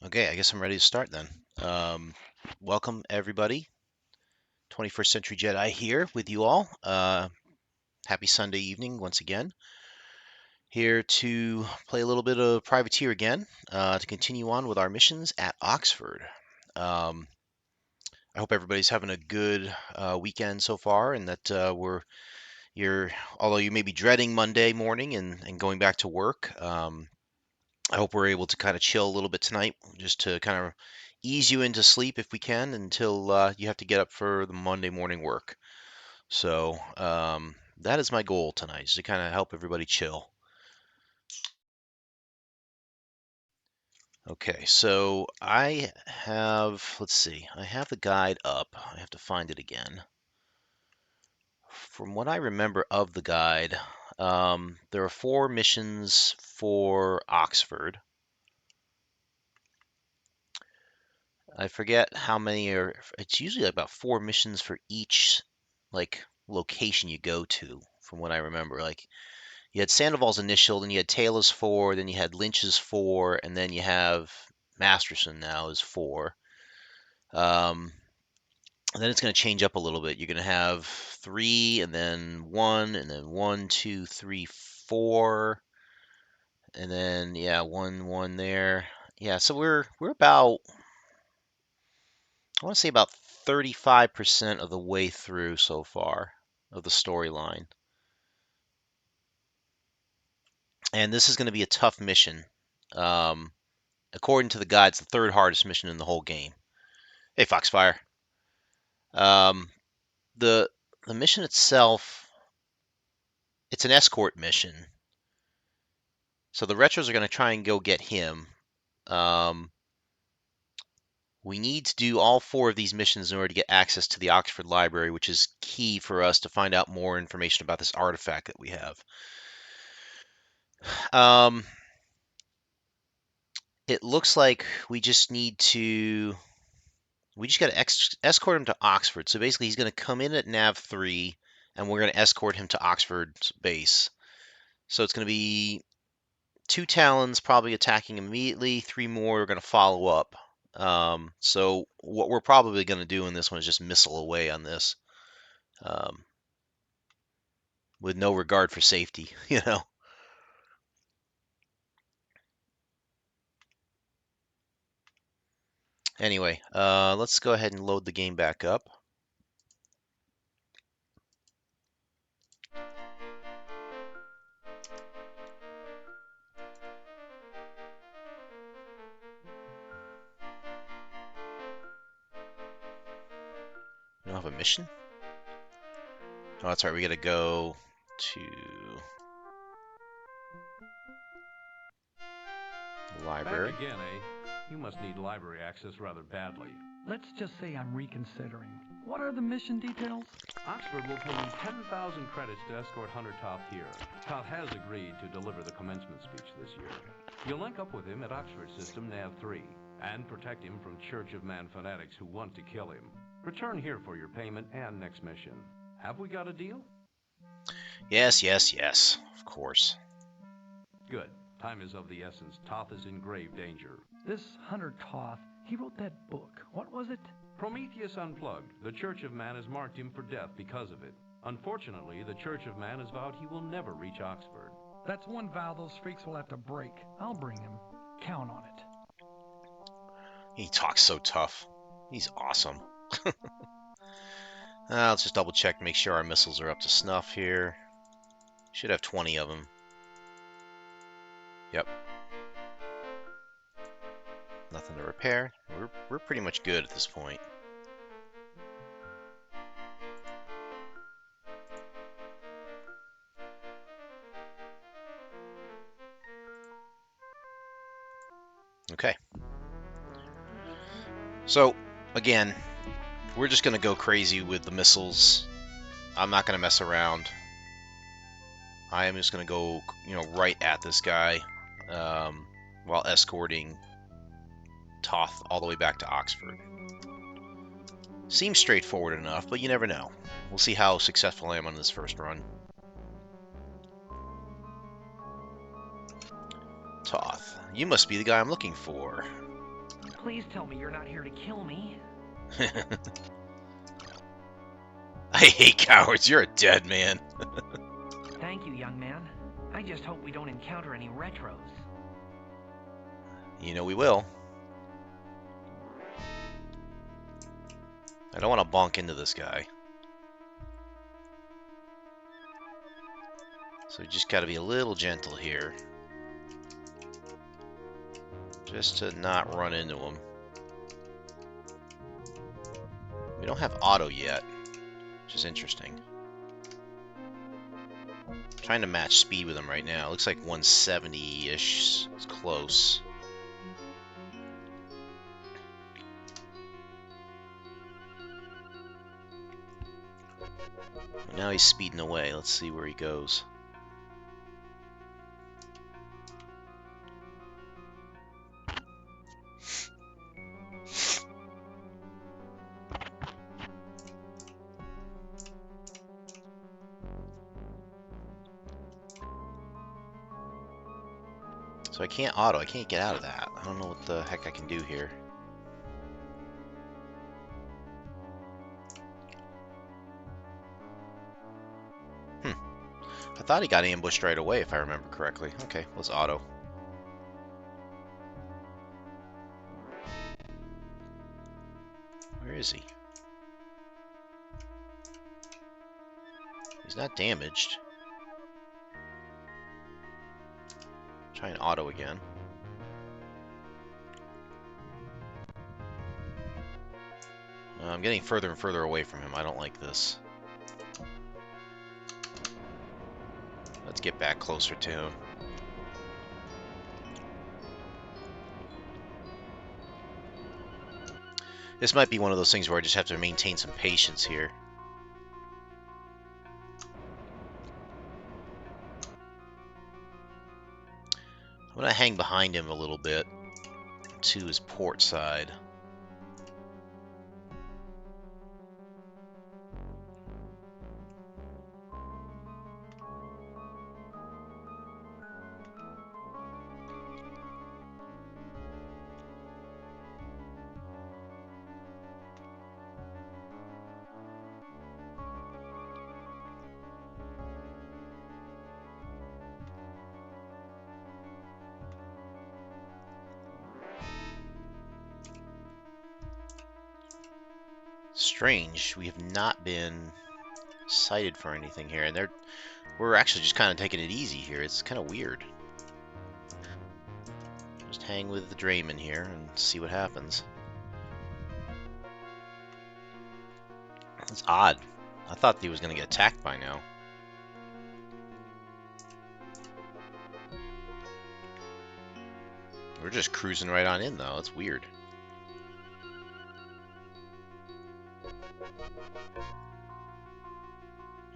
Okay, I guess I'm ready to start then. Welcome, everybody. 21st Century Jedi here with you all. Happy Sunday evening once again. Here to play a little bit of Privateer again to continue on with our missions at Oxford. I hope everybody's having a good weekend so far, and that although you may be dreading Monday morning and going back to work. I hope we're able to kind of chill a little bit tonight, just to kind of ease you into sleep if we can until you have to get up for the Monday morning work. So that is my goal tonight, is to kind of help everybody chill. Okay, so let's see, I have the guide up. I have to find it again. From what I remember of the guide, there are 4 missions for Oxford. I forget how many are. It's usually about 4 missions for each like location you go to, from what I remember. Like you had Sandoval's initial, then you had Taylor's 4, then you had Lynch's 4, and then you have Masterson now is 4. Um, and then it's going to change up a little bit. You're going to have 3, and then 1, and then 1, 2, 3, 4, and then yeah, 1, 1 there. Yeah, so we're about, I want to say about 35% of the way through so far of the storyline. And this is going to be a tough mission. Um, According to the guide, it's the 3rd hardest mission in the whole game. Hey, Foxfire. Um, the the mission itself, it's an escort mission. So the retros are going to try and go get him. Um, we need to do all 4 of these missions in order to get access to the Oxford Library, which is key for us to find out more information about this artifact that we have. Um, it looks like we just got to escort him to Oxford. So basically, he's going to come in at Nav 3, and we're going to escort him to Oxford's base. So it's going to be 2 Talons probably attacking immediately, 3 more are going to follow up. So what we're probably going to do in this one is just missile away on this, um, with no regard for safety, you know. Anyway, let's go ahead and load the game back up. We don't have a mission? Oh, that's right. We got to go to the library. Back again, eh? You must need library access rather badly. Let's just say I'm reconsidering. What are the mission details? Oxford will pay you 10,000 credits to escort Hunter Toth here. Toth has agreed to deliver the commencement speech this year. You'll link up with him at Oxford System Nav 3 and protect him from Church of Man fanatics who want to kill him. Return here for your payment and next mission. Have we got a deal? Yes, yes, yes. Of course. Good. Time is of the essence. Toth is in grave danger. This Hunter Toth, he wrote that book. What was it? Prometheus Unplugged. The Church of Man has marked him for death because of it. Unfortunately, the Church of Man has vowed he will never reach Oxford. That's one vow those freaks will have to break. I'll bring him. Count on it. He talks so tough. He's awesome. Let's just double check to make sure our missiles are up to snuff here. Should have 20 of them. Yep. Nothing to repair. We're pretty much good at this point. Okay. So, again, we're just going to go crazy with the missiles. I'm not going to mess around. I am just going to go, right at this guy while escorting Toth all the way back to Oxford. Seems straightforward enough, but you never know. We'll see how successful I am on this first run. Toth, you must be the guy I'm looking for. Please tell me you're not here to kill me. I hate cowards. You're a dead man. Thank you, young man. I just hope we don't encounter any retros. You know we will. I don't want to bonk into this guy. So we just got to be a little gentle here. Just to not run into him. We don't have auto yet, which is interesting. I'm trying to match speed with him right now. It looks like 170-ish. It's close. Now he's speeding away. Let's see where he goes. So I can't auto. I can't get out of that. I don't know what the heck I can do here. I thought he got ambushed right away, if I remember correctly. Okay, let's auto. Where is he? He's not damaged. Try and auto again. I'm getting further and further away from him. I don't like this. Let's get back closer to him. This might be one of those things where I just have to maintain some patience here. I'm going to hang behind him a little bit to his port side. Strange, we have not been cited for anything here, and we're actually just kind of taking it easy here. It's kind of weird. Just hang with the Drayman here and see what happens. It's odd. I thought he was going to get attacked by now. We're just cruising right on in, though. It's weird.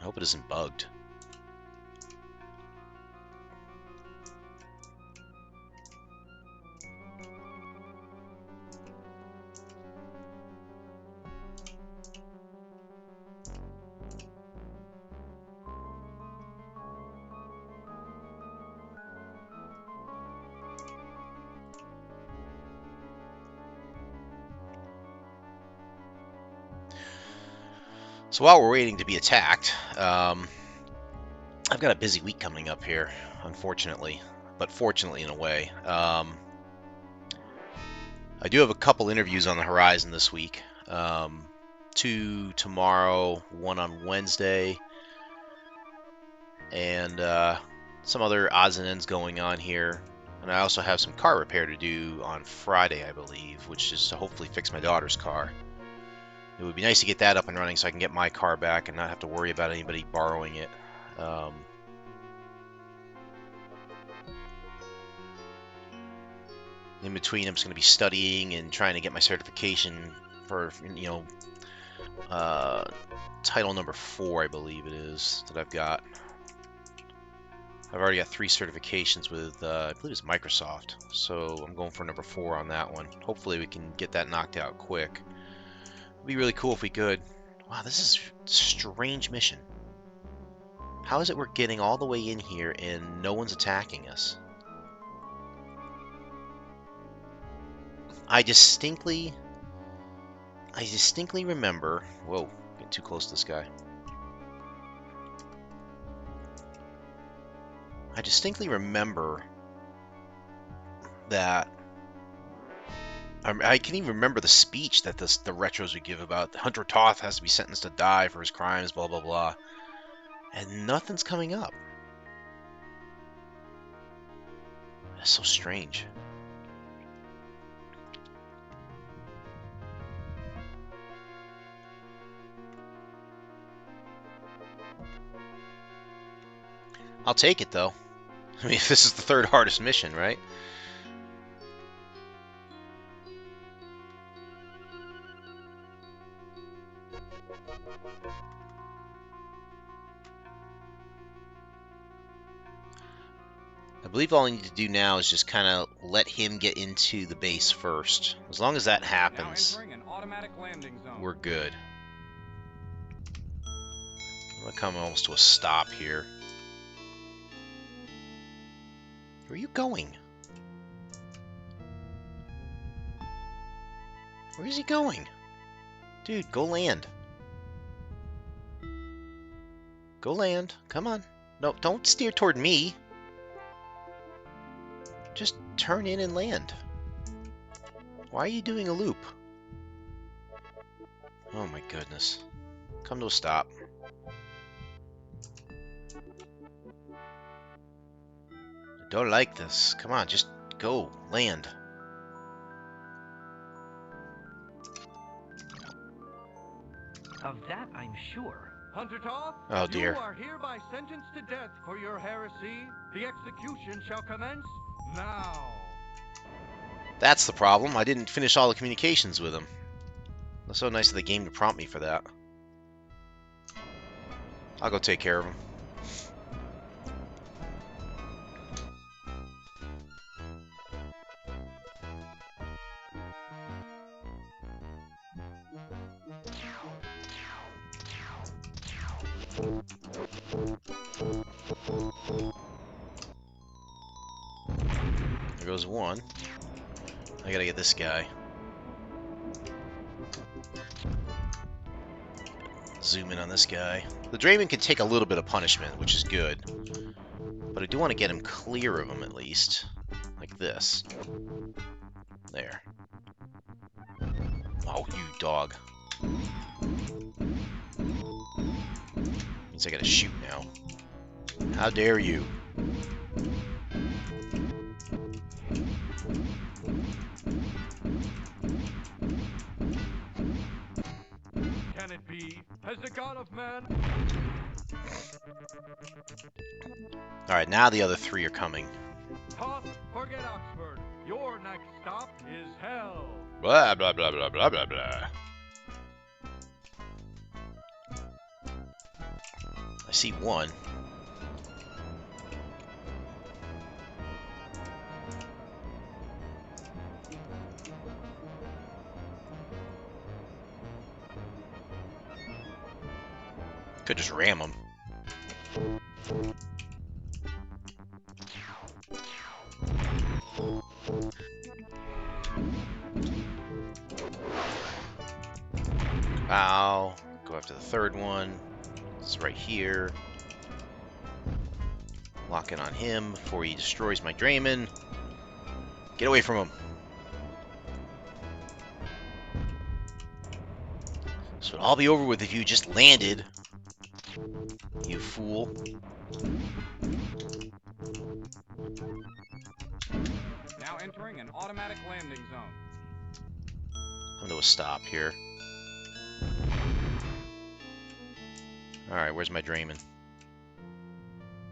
I hope it isn't bugged. So while we're waiting to be attacked, I've got a busy week coming up here, unfortunately, but fortunately in a way. I do have a couple interviews on the horizon this week. 2 tomorrow, 1 on Wednesday, and some other odds and ends going on here. And I also have some car repair to do on Friday, I believe, which is to hopefully fix my daughter's car. It would be nice to get that up and running so I can get my car back and not have to worry about anybody borrowing it. In between, I'm just going to be studying and trying to get my certification for, title number 4, I believe it is, that I've got. I've already got 3 certifications with, I believe it's Microsoft, so I'm going for number 4 on that one. Hopefully we can get that knocked out quick. It'd be really cool if we could. Wow, this is a strange mission. How is it we're getting all the way in here and no one's attacking us? I distinctly remember. Whoa, getting too close to this guy. I distinctly remember that. I can even remember the speech that the retros would give about Hunter Toth has to be sentenced to die for his crimes, blah blah blah, and nothing's coming up. That's so strange. I'll take it though. I mean, this is the third hardest mission, right? I believe all I need to do now is just kind of let him get into the base first. As long as that happens, we're good. I'm going to come almost to a stop here. Where are you going? Where is he going? Dude, go land. Go land. Come on. No, don't steer toward me. Just turn in and land. Why are you doing a loop? Oh my goodness. Come to a stop. I don't like this. Come on, just go. Land. Of that, I'm sure. Hunter Toth, Oh dear. you are hereby sentenced to death for your heresy. The execution shall commence now. That's the problem. I didn't finish all the communications with him. It was so nice of the game to prompt me for that. I'll go take care of him. There goes one. I gotta get this guy. Zoom in on this guy. The Drayman can take a little bit of punishment, which is good. But I do want to get him clear of him at least. Like this. There. Oh, you dog. Means I gotta shoot now. How dare you? Can it be? Has the God of Man... Alright, now the other three are coming. Toth, forget Oxford. Your next stop is hell. Blah, blah, blah, blah, blah, blah, blah. I see one. Could just ram him. Ow. Go after the third one. It's right here. Lock in on him before he destroys my Drayman. Get away from him. So it'll all be over with if you just landed. You fool. Now entering an automatic landing zone. Come to a stop here. Alright, where's my Drayman?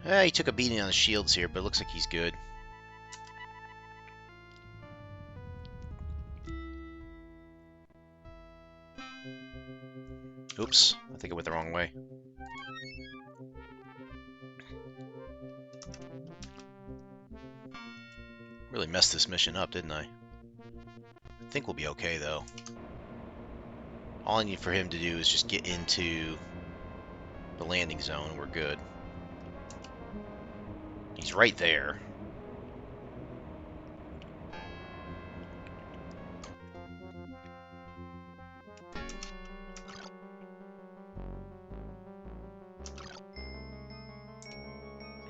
He took a beating on the shields here, but it looks like he's good. Oops, I think I went the wrong way. Really messed this mission up, didn't I? I think we'll be okay, though. All I need for him to do is just get into the landing zone, and we're good. He's right there.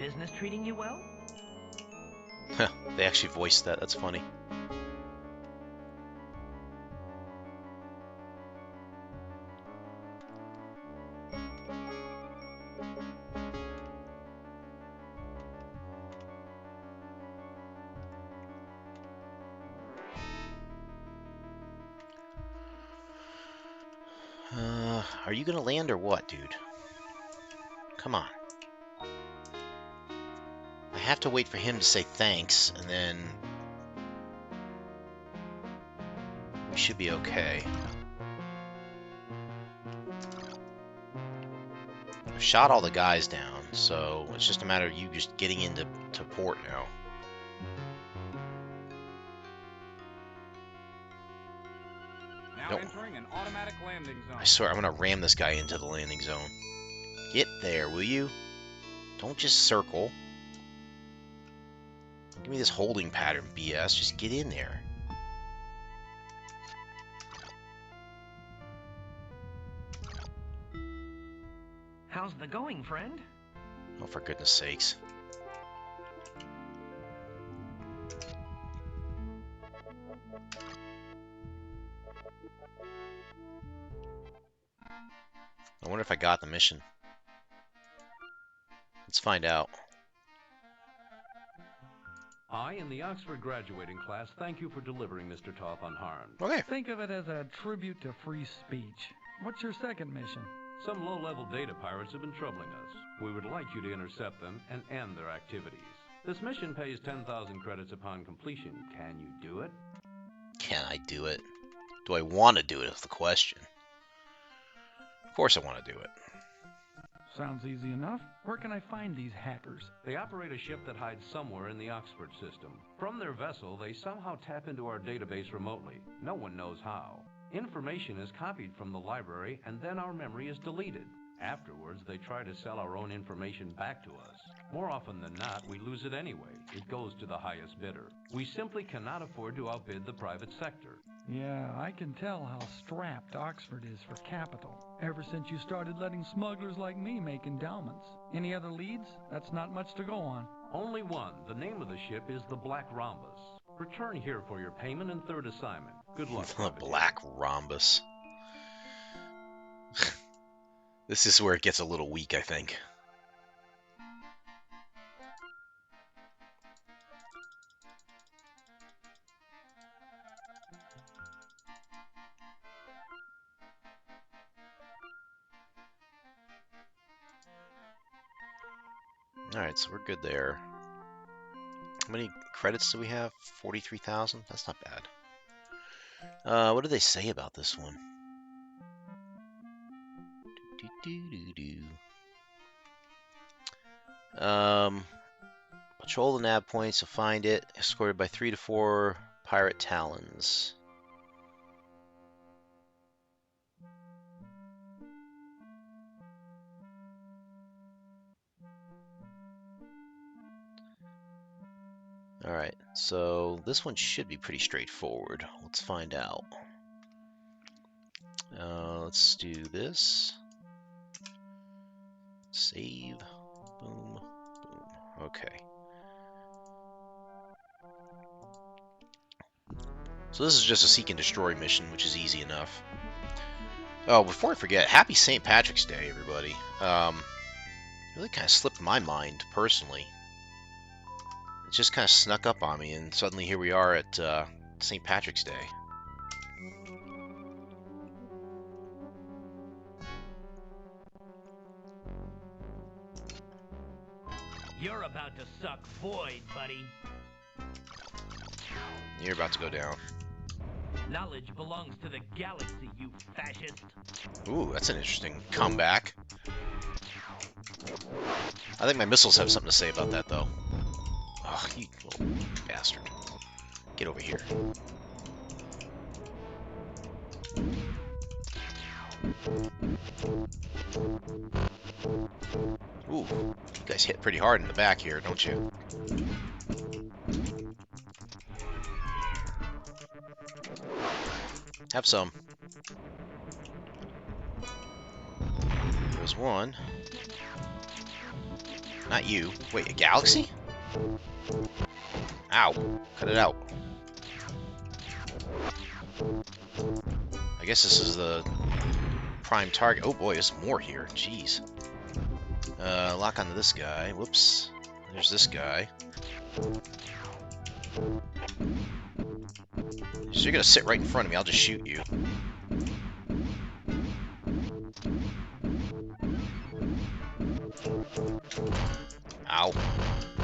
business treating you well? They actually voiced that. That's funny. Are you gonna land or what, dude? Come on. I have to wait for him to say thanks, and then we should be okay. I've shot all the guys down, so it's just a matter of you just getting into port now. Now Nope. entering an automatic landing zone. I swear, I'm gonna ram this guy into the landing zone. Get there, will you? Don't just circle. Don't give me this holding pattern BS. Just get in there. How's the going, friend? Oh, for goodness sakes. I wonder if I got the mission. Let's find out. I and the Oxford graduating class thank you for delivering Mr. Toth unharmed. Okay. Think of it as a tribute to free speech. What's your second mission? Some low-level data pirates have been troubling us. We would like you to intercept them and end their activities. This mission pays 10,000 credits upon completion. Can you do it? Can I do it? Do I want to do it is the question. Of course I want to do it. Sounds easy enough. Where can I find these hackers? They operate a ship that hides somewhere in the Oxford system. From their vessel, they somehow tap into our database remotely. No one knows how. Information is copied from the library, and then our memory is deleted. Afterwards, they try to sell our own information back to us. More often than not, we lose it anyway. It goes to the highest bidder. We simply cannot afford to outbid the private sector. Yeah, I can tell how strapped Oxford is for capital. Ever since you started letting smugglers like me make endowments. Any other leads? That's not much to go on. Only one. The name of the ship is the Black Rhombus. Return here for your payment and third assignment. Good luck. The privateer. Black Rhombus. This is where it gets a little weak, I think. Alright, so we're good there. How many credits do we have? 43,000? That's not bad. What do they say about this one? Patrol the nav points to find it, escorted by 3 to 4 pirate talons. Alright, so this one should be pretty straightforward. Let's find out. Let's do this. Save. Boom. Boom. Okay. So this is just a seek and destroy mission, which is easy enough. Oh, before I forget, happy St. Patrick's Day, everybody. Really kind of slipped my mind, personally. It just kind of snuck up on me, and suddenly here we are at St. Patrick's Day. You're about to suck void, buddy. You're about to go down. Knowledge belongs to the galaxy, you fascist. Ooh, that's an interesting comeback. I think my missiles have something to say about that, though. Oh, you little bastard. Get over here. Ooh, you guys hit pretty hard in the back here, don't you? Have some. There's one. Not you. Wait, a galaxy? Ow. Cut it out. I guess this is the prime target. Oh boy, there's more here. Jeez. Lock onto this guy. Whoops. There's this guy. So you're gonna sit right in front of me. I'll just shoot you. Ow.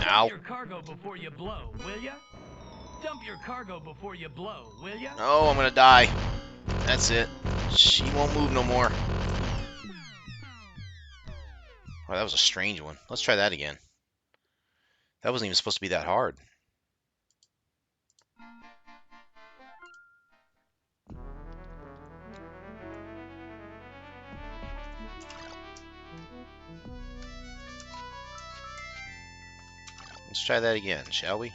Ow. Dump your cargo before you blow, will ya? Dump your cargo before you blow, will ya? Oh, I'm gonna die. That's it. She won't move no more. Oh, that was a strange one. Let's try that again. That wasn't even supposed to be that hard. Let's try that again, shall we?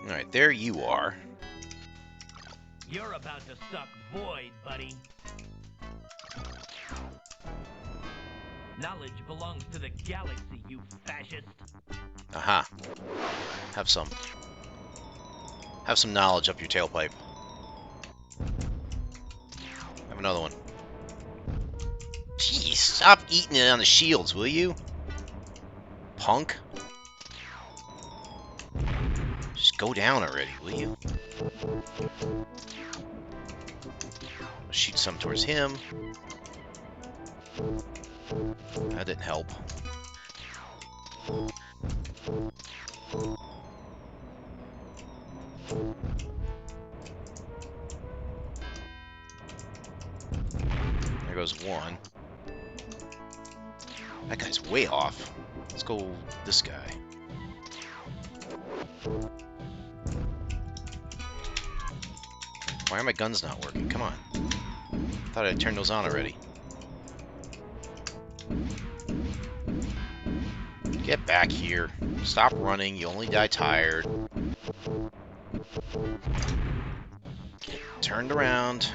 Alright, there you are. You're about to suck void, buddy. Knowledge belongs to the galaxy, you fascist. Aha. Have some. Have some knowledge up your tailpipe. Have another one. Jeez, stop eating it on the shields, will you? Punk. Just go down already, will you? I'll shoot some towards him. That didn't help. There goes one. That guy's way off. Let's go this guy. Why are my guns not working? Come on. Thought I'd turned those on already. Get back here. Stop running. You only die tired. Get turned around.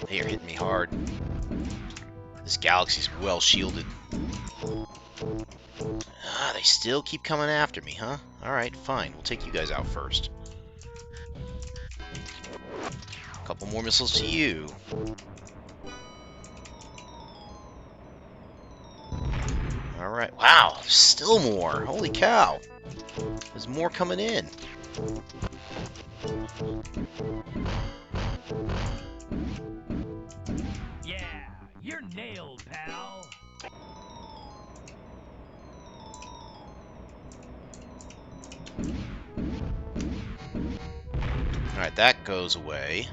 They are hitting me hard. This galaxy's well shielded. Ah, they still keep coming after me, huh? Alright, fine. We'll take you guys out first. A couple more missiles to you. Alright. Wow, there's still more. Holy cow. There's more coming in. Yeah, you're nailed, pal. Alright, that goes away.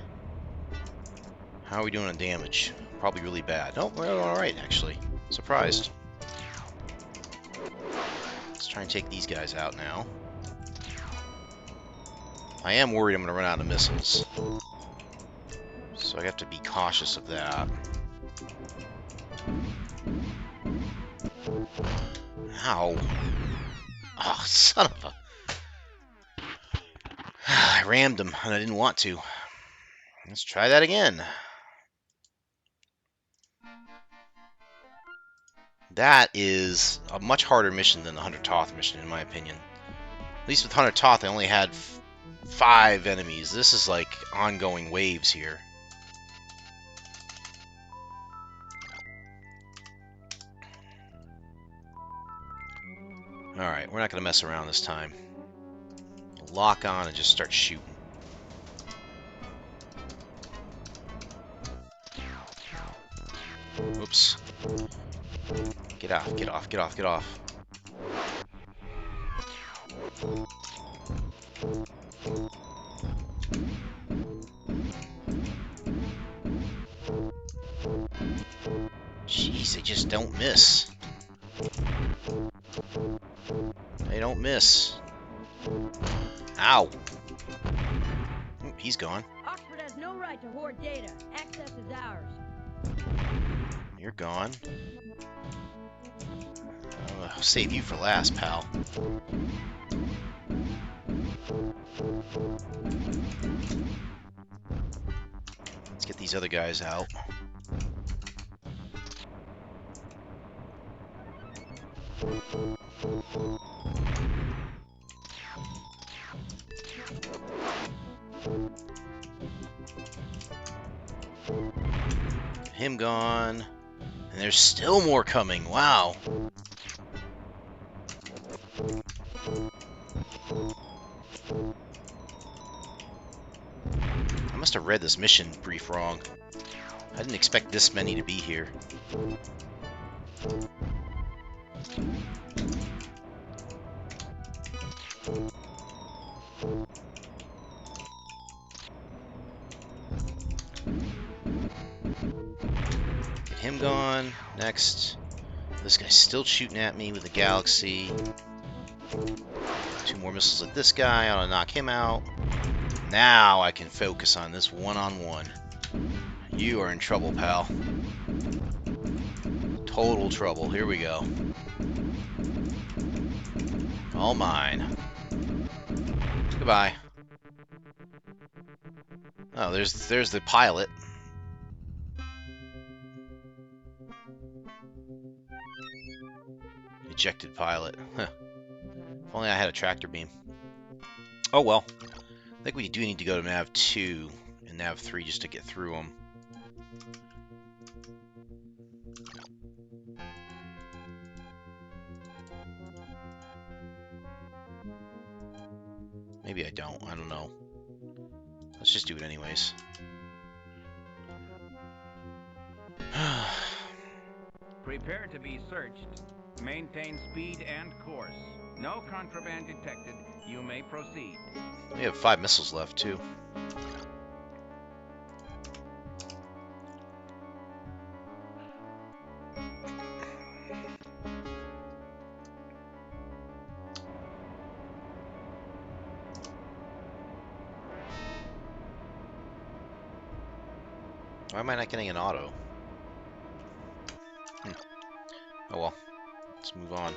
How are we doing on damage? Probably really bad. Oh, we're alright, actually. Surprised. Let's try and take these guys out now. I am worried I'm going to run out of missiles. So I have to be cautious of that. Ow. Oh, son of a... I rammed him, and I didn't want to. Let's try that again. That is a much harder mission than the Hunter Toth mission, in my opinion. At least with Hunter Toth, I only had 5 enemies. This is like ongoing waves here. Alright, we're not going to mess around this time. Lock on and just start shooting. Whoops. Get off, get off, get off, get off. Jeez, they just don't miss. They don't miss. Ow. Oop, he's gone. Oxford has no right to hoard data. Access is ours. You're gone. I'll save you for last, pal. Get these other guys out. Get him gone. And there's still more coming. Wow. I must have read this mission brief wrong. I didn't expect this many to be here. Get him gone. Next. This guy's still shooting at me with the Galaxy. 2 more missiles at this guy. I ought to knock him out. Now I can focus on this one-on-one. You are in trouble, pal. Total trouble. Here we go. All mine. Goodbye. Oh, there's the pilot. Ejected pilot. Huh. If only I had a tractor beam. Oh well. I think we do need to go to Nav 2 and Nav 3 just to get through them. Maybe I don't. I don't know. Let's just do it anyways. Prepare to be searched. Maintain speed and course. No contraband detected. You may proceed. We have 5 missiles left, too. Why am I not getting an auto? Oh well. Let's move on.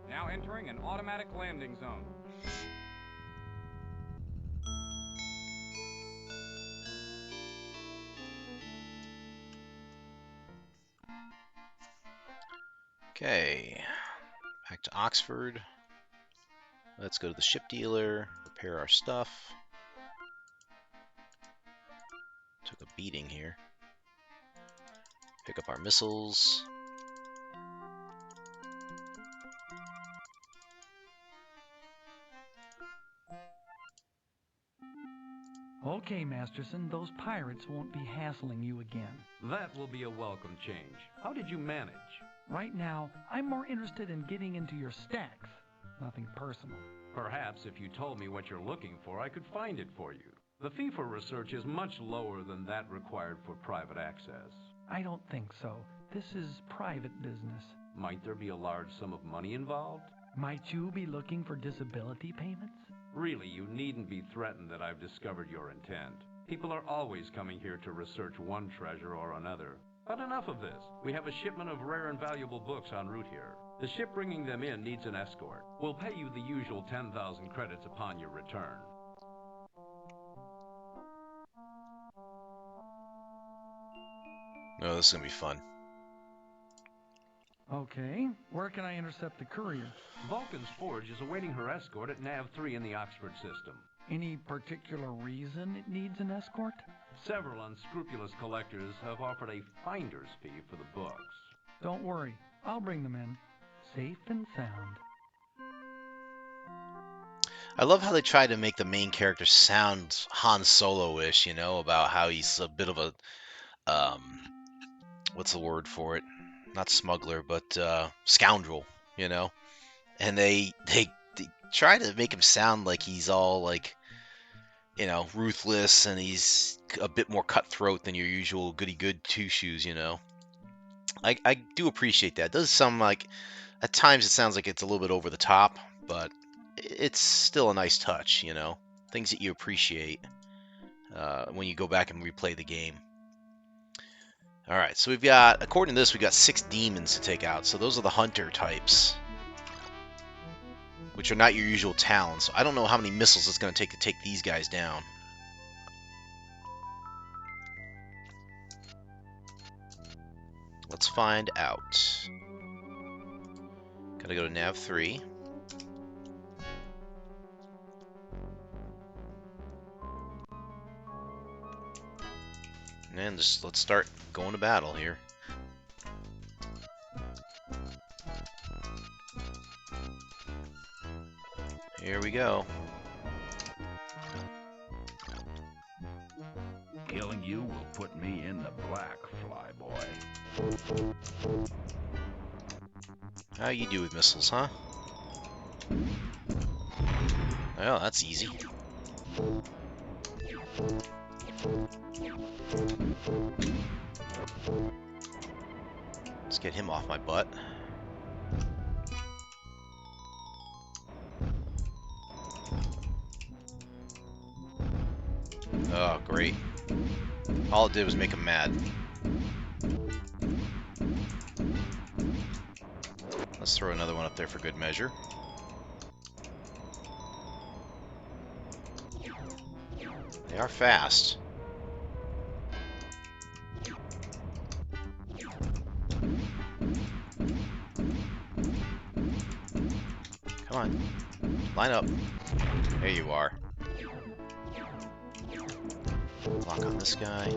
Now entering an automatic landing zone. Okay, back to Oxford. Let's go to the ship dealer, repair our stuff. Took a beating here. Pick up our missiles. Okay, Masterson, those pirates won't be hassling you again. That will be a welcome change. How did you manage? Right now, I'm more interested in getting into your stacks. Nothing personal. Perhaps if you told me what you're looking for, I could find it for you. The fee for research is much lower than that required for private access. I don't think so. This is private business. Might there be a large sum of money involved? Might you be looking for disability payments? Really, you needn't be threatened that I've discovered your intent. People are always coming here to research one treasure or another. But enough of this. We have a shipment of rare and valuable books en route here. The ship bringing them in needs an escort. We'll pay you the usual 10,000 credits upon your return. Oh, this is gonna be fun. Okay, where can I intercept the courier? Vulcan's Forge is awaiting her escort at Nav 3 in the Oxford system. Any particular reason it needs an escort? Several unscrupulous collectors have offered a finder's fee for the books. Don't worry, I'll bring them in. Safe and sound. I love how they try to make the main character sound Han Solo-ish, you know, about how he's a bit of a, what's the word for it? not smuggler, but scoundrel, you know. And they try to make him sound like he's all like, you know, ruthless, and he's a bit more cutthroat than your usual goody-good two-shoes, you know. I do appreciate that. It does sound like, at times it sounds like it's a little bit over the top, but it's still a nice touch, you know. Things that you appreciate when you go back and replay the game. All right, so we've got, according to this, we've got 6 demons to take out. So those are the hunter types, which are not your usual talents. So I don't know how many missiles it's going to take these guys down. Let's find out. Gotta go to nav 3. And just let's start going to battle here. Here we go. Killing you will put me in the black, Flyboy. How you do with missiles, huh? Well, that's easy. Let's get him off my butt. Oh, great. All it did was make him mad. Let's throw another one up there for good measure. They are fast. Come on. Line up. There you are. Lock on this guy.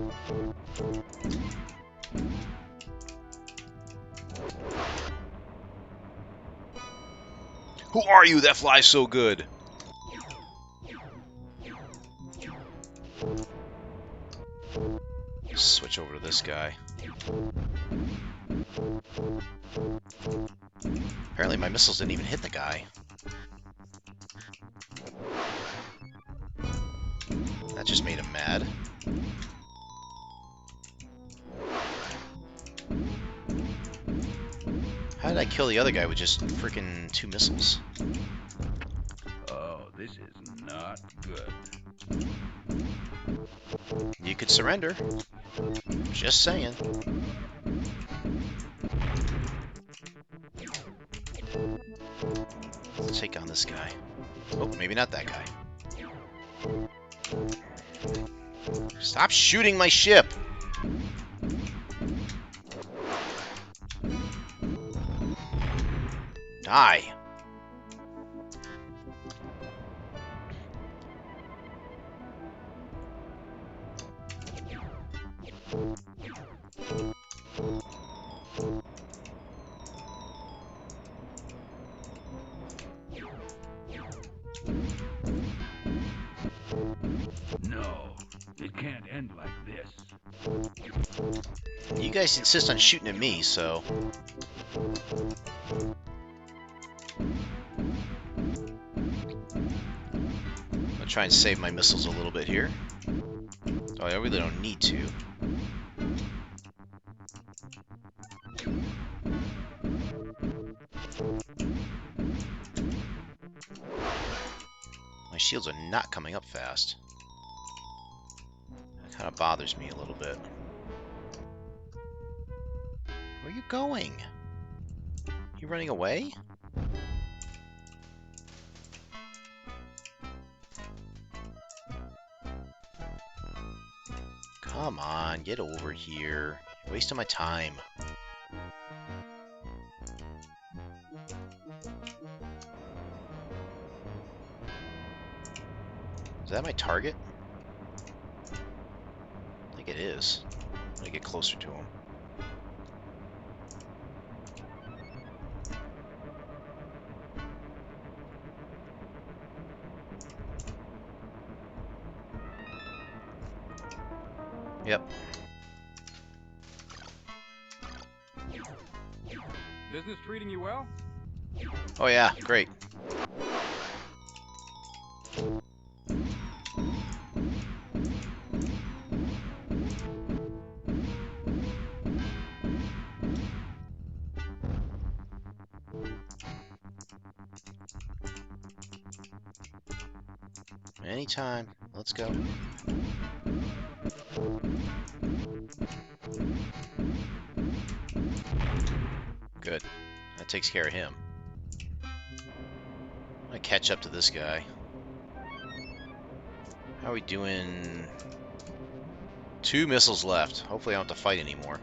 Who are you that flies so good? Switch over to this guy. Apparently my missiles didn't even hit the guy. That just made him mad. How did I kill the other guy with just freaking 2 missiles? Oh, this is not good. You could surrender. Just saying. Let's take on this guy. Oh, maybe not that guy. Stop shooting my ship! Die! No, it can't end like this. You guys insist on shooting at me, so... I'll try and save my missiles a little bit here. Oh, I really don't need to. My shields are not coming up fast. That kind of bothers me a little bit. Where are you going? You running away? Come on, get over here. You're wasting my time. Is that my target? I think it is. I'm gonna get closer to him. Yep. Business treating you well? Oh yeah, great. Anytime. Let's go. Good. That takes care of him. I'm gonna catch up to this guy. How are we doing? 2 missiles left. Hopefully I don't have to fight anymore.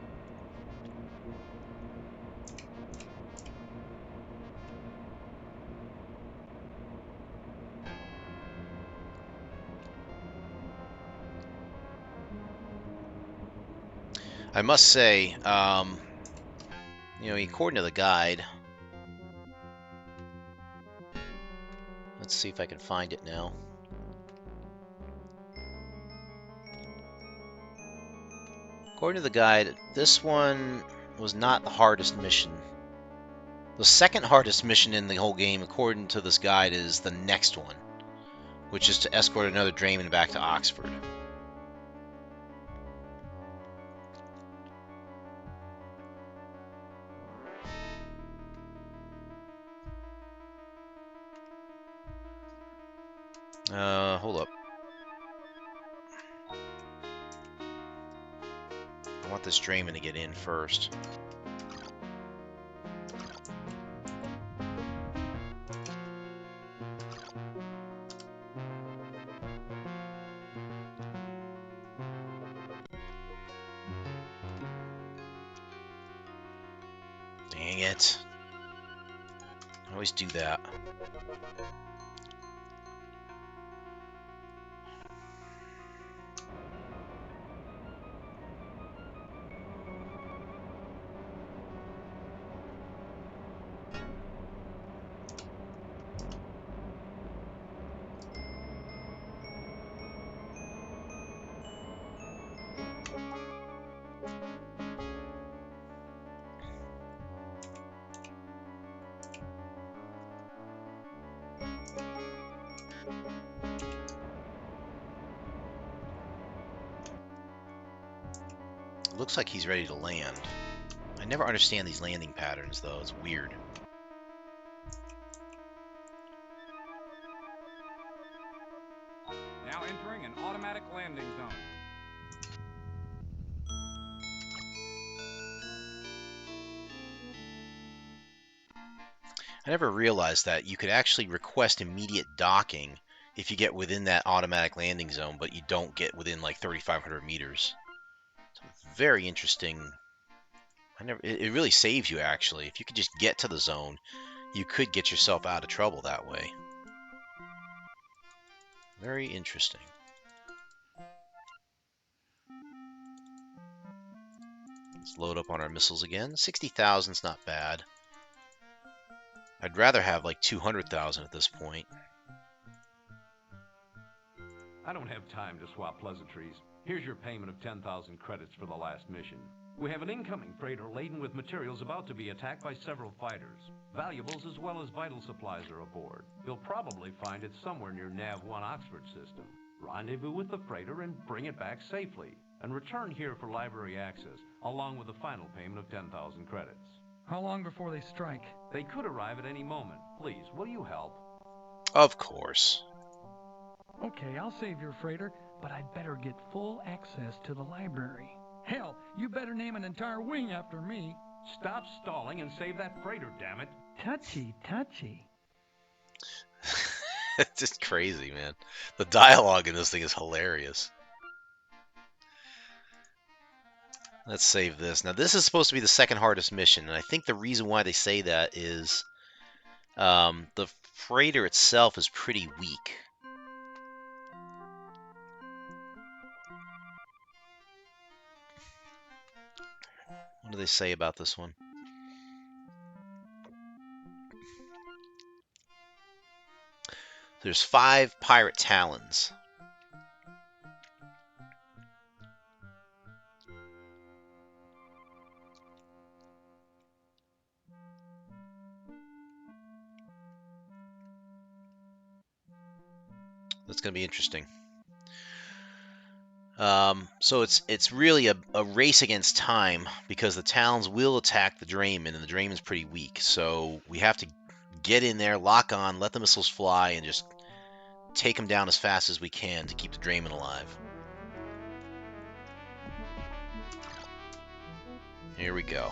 I must say, you know, according to the guide, let's see if I can find it now. According to the guide, this one was not the hardest mission. The second hardest mission in the whole game, according to this guide, is the next one, which is to escort another Drayman back to Oxford. Hold up. I want this Drayman to get in first. Dang it. I always do that. It looks like he's ready to land. I never understand these landing patterns, though. It's weird. Now entering an automatic landing zone. I never realized that you could actually request immediate docking if you get within that automatic landing zone, but you don't get within like 3,500 meters. It's very interesting. It really saves you, actually. If you could just get to the zone, you could get yourself out of trouble that way. Very interesting. Let's load up on our missiles again. 60,000's not bad. I'd rather have like 200,000 at this point. I don't have time to swap pleasantries. Here's your payment of 10,000 credits for the last mission. We have an incoming freighter laden with materials about to be attacked by several fighters. Valuables as well as vital supplies are aboard. You'll probably find it somewhere near Nav-1 Oxford system. Rendezvous with the freighter and bring it back safely. And return here for library access, along with a final payment of 10,000 credits. How long before they strike? They could arrive at any moment. Please, will you help? Of course. Okay, I'll save your freighter, but I'd better get full access to the library. Hell, you better name an entire wing after me. Stop stalling and save that freighter, damn it. Touchy, touchy. It's just crazy, man. The dialogue in this thing is hilarious. Let's save this. Now, this is supposed to be the second hardest mission, and I think the reason why they say that is the freighter itself is pretty weak. What do they say about this one? There's 5 pirate talons. That's going to be interesting. So it's really a race against time because the Talons will attack the Drayman, and the Drayman's pretty weak. So we have to get in there, lock on, let the missiles fly, and just take them down as fast as we can to keep the Drayman alive. Here we go.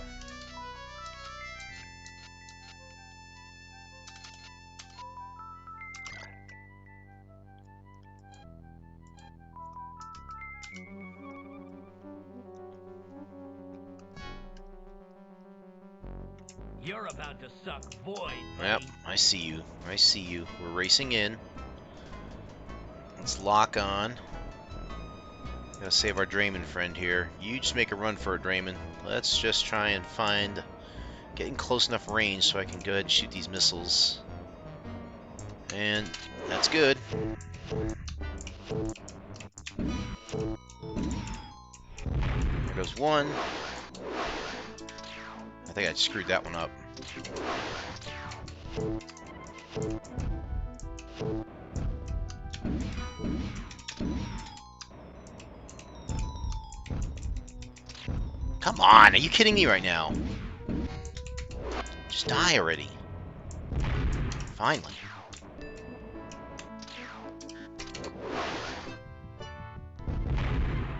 You're about to suck void, Yep, buddy. I see you. I see you. We're racing in. Let's lock on. Gotta save our Drayman friend here. You just make a run for it, Drayman. Let's just try and find... getting close enough range so I can go ahead and shoot these missiles. And that's good. There goes one. I think I screwed that one up. Come on, are you kidding me right now? Just die already. Finally.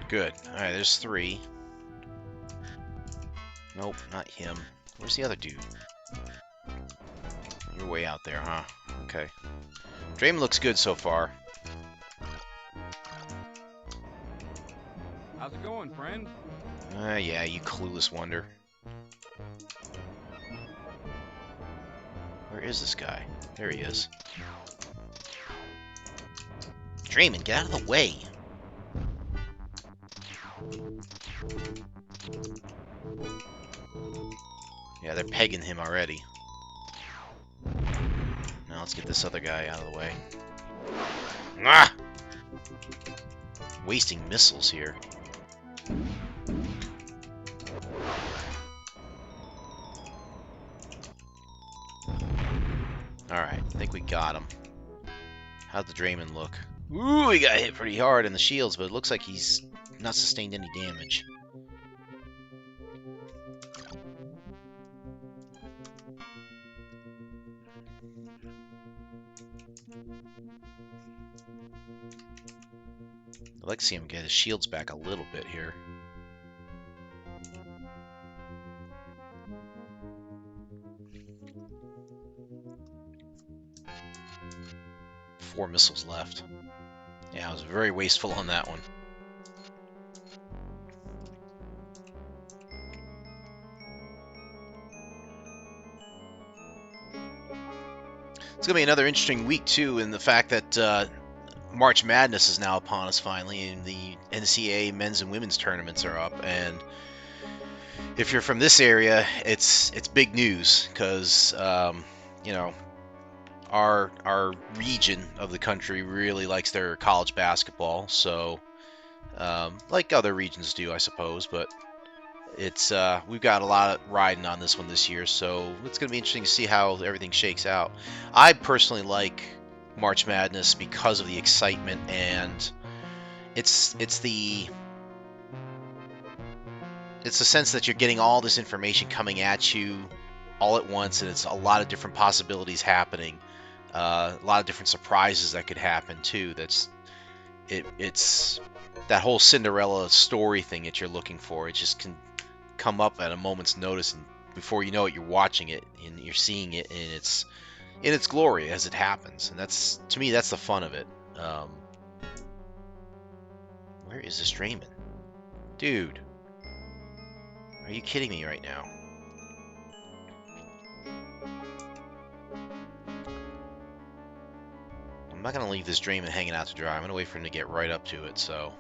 Good. Alright, there's 3. Nope, not him. Where's the other dude? You're way out there, huh? Okay. Drayman looks good so far. How's it going, friend? Yeah, you clueless wonder. Where is this guy? There he is. Drayman, get out of the way! Yeah, they're pegging him already. Now let's get this other guy out of the way. Ah! Wasting missiles here. Alright, I think we got him. How'd the Drayman look? Ooh, he got hit pretty hard in the shields, but it looks like he's not sustained any damage. I'd like to see him get his shields back a little bit here. Four missiles left. Yeah, I was very wasteful on that one. It's going to be another interesting week, too, in the fact that March Madness is now upon us finally, and the NCAA men's and women's tournaments are up. And if you're from this area, it's big news because, you know, our region of the country really likes their college basketball. So, like other regions do, I suppose, but it's we've got a lot riding on this one this year, so it's going to be interesting to see how everything shakes out. I personally like March Madness because of the excitement, and it's the sense that you're getting all this information coming at you all at once, and it's a lot of different possibilities happening, a lot of different surprises that could happen too. It's that whole Cinderella story thing that you're looking for. It just can come up at a moment's notice, and before you know it, you're watching it and you're seeing it in its glory as it happens. And that's, to me, that's the fun of it. Where is this Drayman? Dude, are you kidding me right now? I'm not going to leave this Drayman hanging out to dry. I'm going to wait for him to get right up to it, so...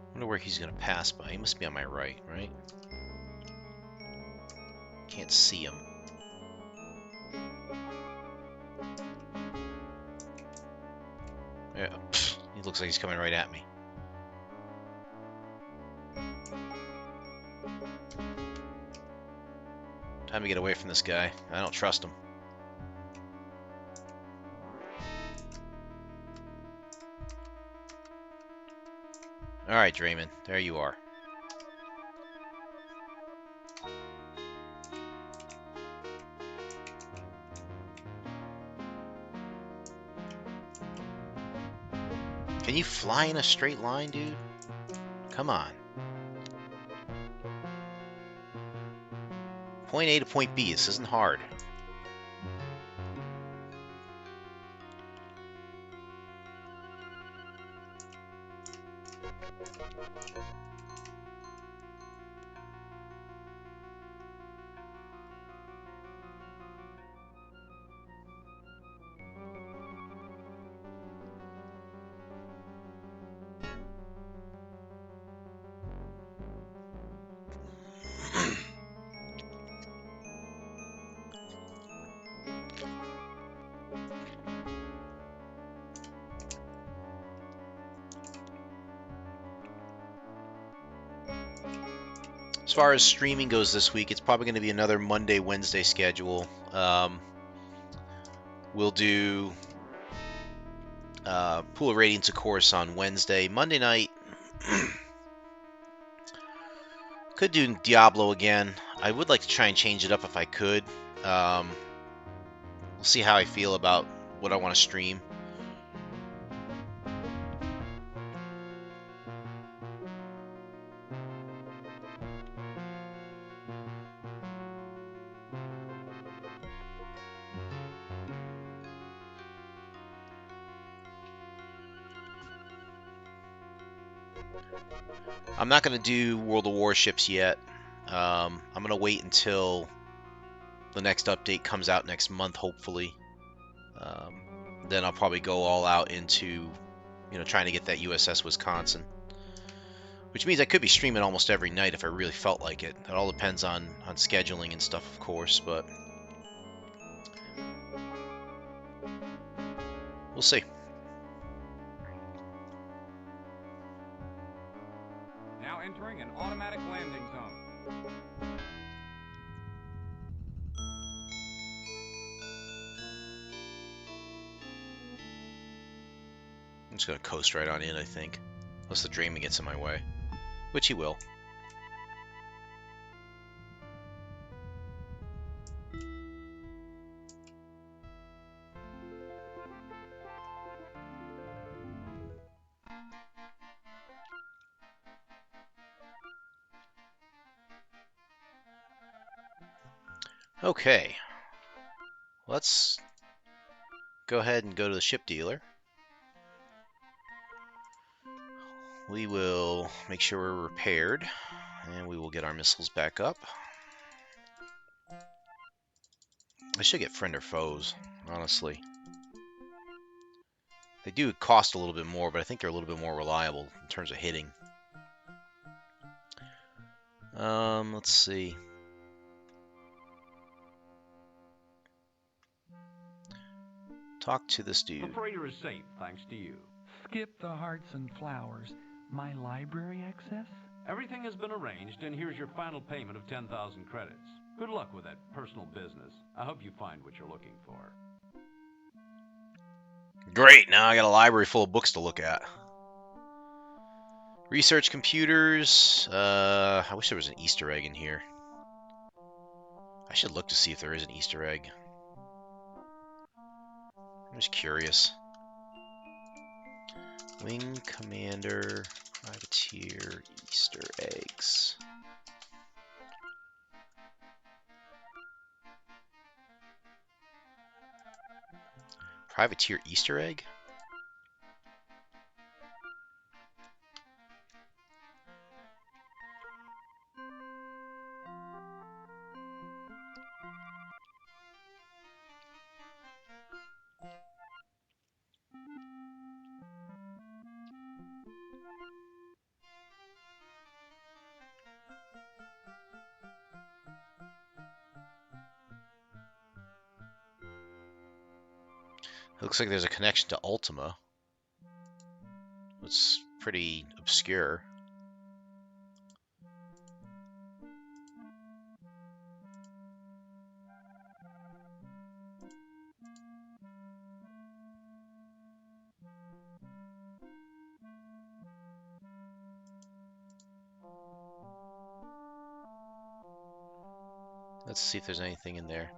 I wonder where he's gonna pass by. He must be on my right, right? Can't see him. Yeah, pfft, he looks like he's coming right at me. Time to get away from this guy. I don't trust him. Alright, Draymond. There you are. Can you fly in a straight line, dude? Come on. Point A to point B. This isn't hard. As far as streaming goes this week, it's probably going to be another Monday, Wednesday schedule. We'll do Pool of Radiance, of course, on Wednesday. Monday night, could do Diablo again. I would like to try and change it up if I could. We'll see how I feel about what I want to stream. I'm not going to do World of Warships yet. I'm going to wait until the next update comes out next month, hopefully. Then I'll probably go all out into, trying to get that USS Wisconsin. Which means I could be streaming almost every night if I really felt like it. It all depends on scheduling and stuff, of course, but we'll see. Now entering an automatic landing zone. I'm just going to coast right on in, I think. Unless the Draymond gets in my way. Which he will. Okay. Let's go ahead and go to the ship dealer. We will make sure we're repaired, and we will get our missiles back up. I should get friend or foes, honestly. They do cost a little bit more, but I think they're a little bit more reliable in terms of hitting. Let's see. Talk to this The dude. freighter is safe, thanks to you. Skip the hearts and flowers. My library access? Everything has been arranged, and here's your final payment of 10,000 credits. Good luck with that personal business. I hope you find what you're looking for. Great, now I got a library full of books to look at. Research computers. I wish there was an Easter egg in here. I should look to see if there is an Easter egg. I'm just curious. Wing Commander, Privateer, Easter eggs. Privateer Easter egg? Looks like there's a connection to Ultima. It's pretty obscure. Let's see if there's anything in there.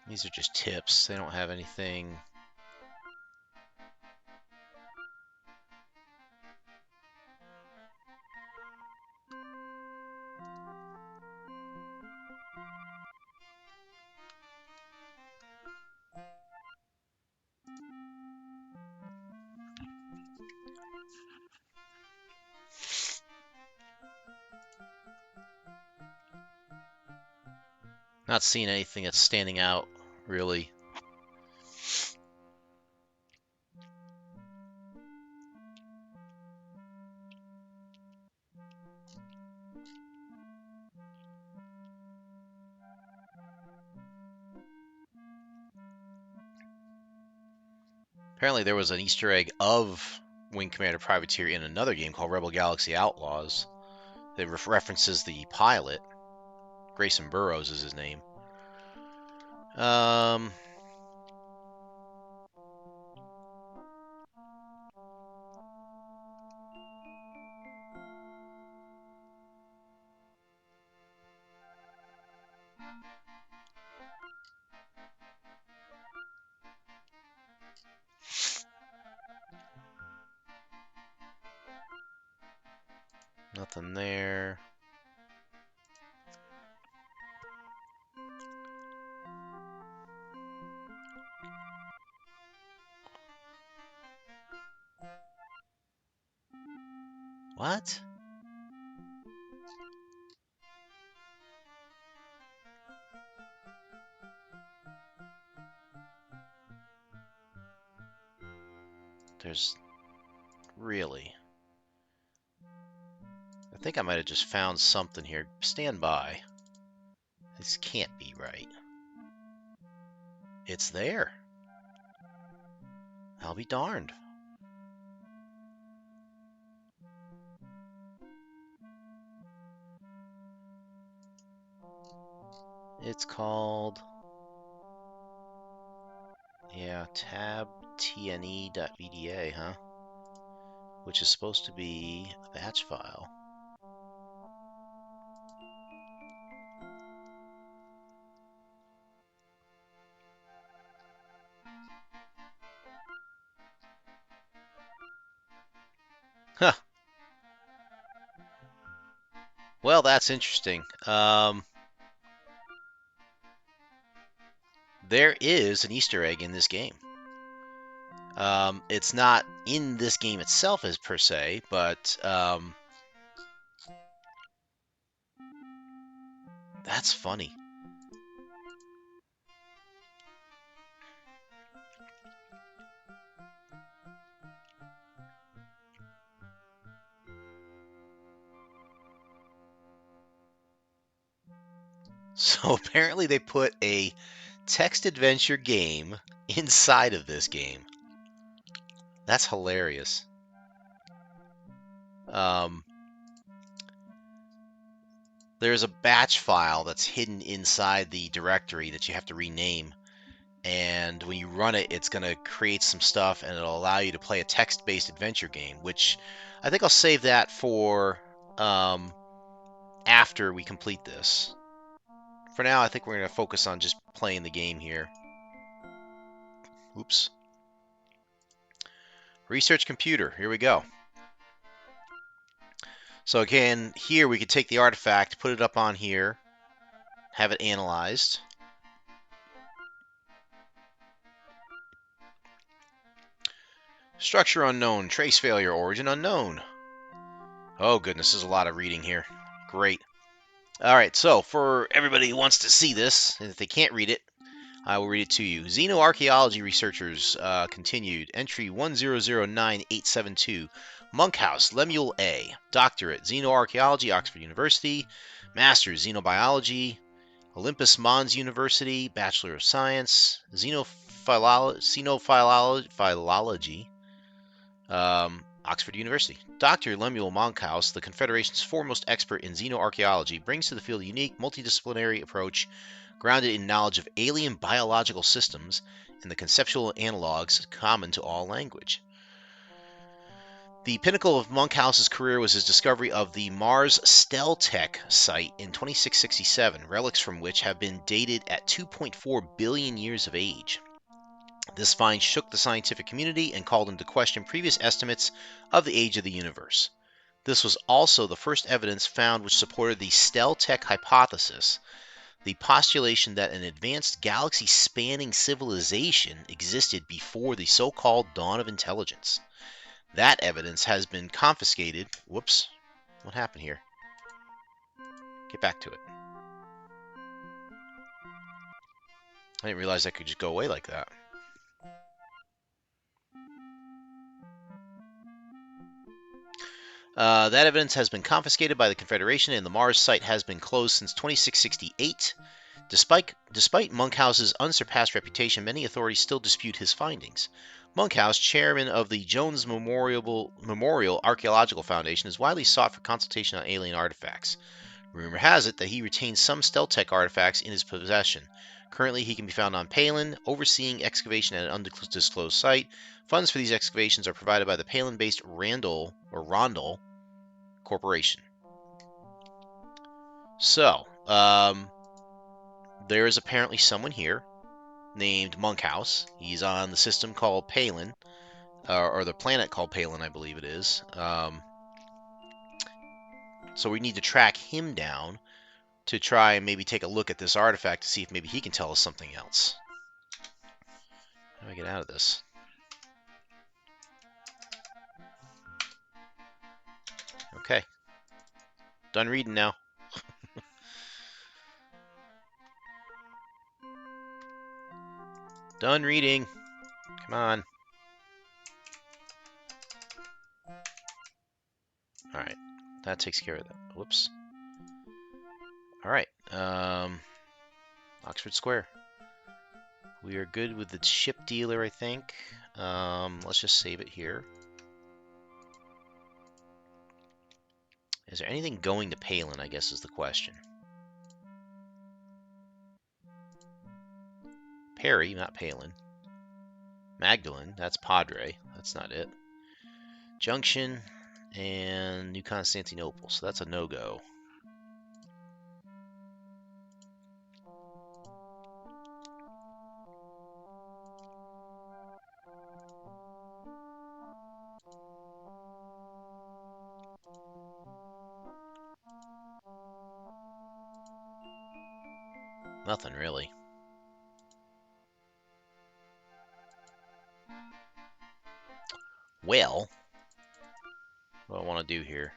These are just tips. They don't have anything. Not seeing anything that's standing out, really. Apparently there was an Easter egg of Wing Commander Privateer in another game called Rebel Galaxy Outlaws that references the pilot. Grayson Burrows is his name. Nothing there. What? There's really... I think I might have just found something here. Stand by. This can't be right. It's there. I'll be darned. It's called... yeah, tabtne.vda, huh? Which is supposed to be a batch file. Huh. Well, that's interesting. There is an Easter egg in this game. It's not in this game itself as per se, but that's funny. So apparently they put a text adventure game inside of this game. That's hilarious. There's a batch file that's hidden inside the directory that you have to rename. And when you run it, it's going to create some stuff and it'll allow you to play a text-based adventure game, which I think I'll save that for after we complete this. For now, I think we're going to focus on just playing the game here. Oops. Research computer. Here we go. So again, here we could take the artifact, put it up on here, have it analyzed. Structure unknown, trace failure, origin unknown. Oh goodness, there's a lot of reading here. Great. All right, so for everybody who wants to see this, and if they can't read it, I will read it to you. Xenoarchaeology researchers continued. Entry 1009872. Monkhouse, Lemuel A. Doctorate, Xenoarchaeology, Oxford University. Master's, Xenobiology, Olympus Mons University. Bachelor of Science, Xenophilology, Oxford University. Dr. Lemuel Monkhouse, the Confederation's foremost expert in xenoarchaeology, brings to the field a unique multidisciplinary approach grounded in knowledge of alien biological systems and the conceptual analogs common to all language. The pinnacle of Monkhouse's career was his discovery of the Mars Steltech site in 2667, relics from which have been dated at 2.4 billion years of age. This find shook the scientific community and called into question previous estimates of the age of the universe. This was also the first evidence found which supported the Steltech hypothesis, the postulation that an advanced galaxy-spanning civilization existed before the so-called dawn of intelligence. That evidence has been confiscated. Whoops. What happened here? Get back to it. I didn't realize that could just go away like that. That evidence has been confiscated by the Confederation, and the Mars site has been closed since 2668. Despite Monkhouse's unsurpassed reputation, many authorities still dispute his findings. Monkhouse, chairman of the Jones Memorial Archaeological Foundation, is widely sought for consultation on alien artifacts. Rumor has it that he retains some Steltech artifacts in his possession. Currently, he can be found on Palin, overseeing excavation at an undisclosed site. Funds for these excavations are provided by the Palin-based Rondel Corporation. So, there is apparently someone here named Monkhouse. He's on the system called Palin, or the planet called Palin, I believe it is. So we need to track him down to try and maybe take a look at this artifact to see if maybe he can tell us something else. How do I get out of this? Okay. Done reading now. Done reading. Come on. Alright. That takes care of that. Whoops. Alright. Oxford Square. We are good with the ship dealer, I think. Let's just save it here. Is there anything going to Palin, I guess is the question. Perry, not Palin. Magdalene, that's Padre. That's not it. Junction and New Constantinople, so that's a no-go. Nothing really. Well, what do I want to do here?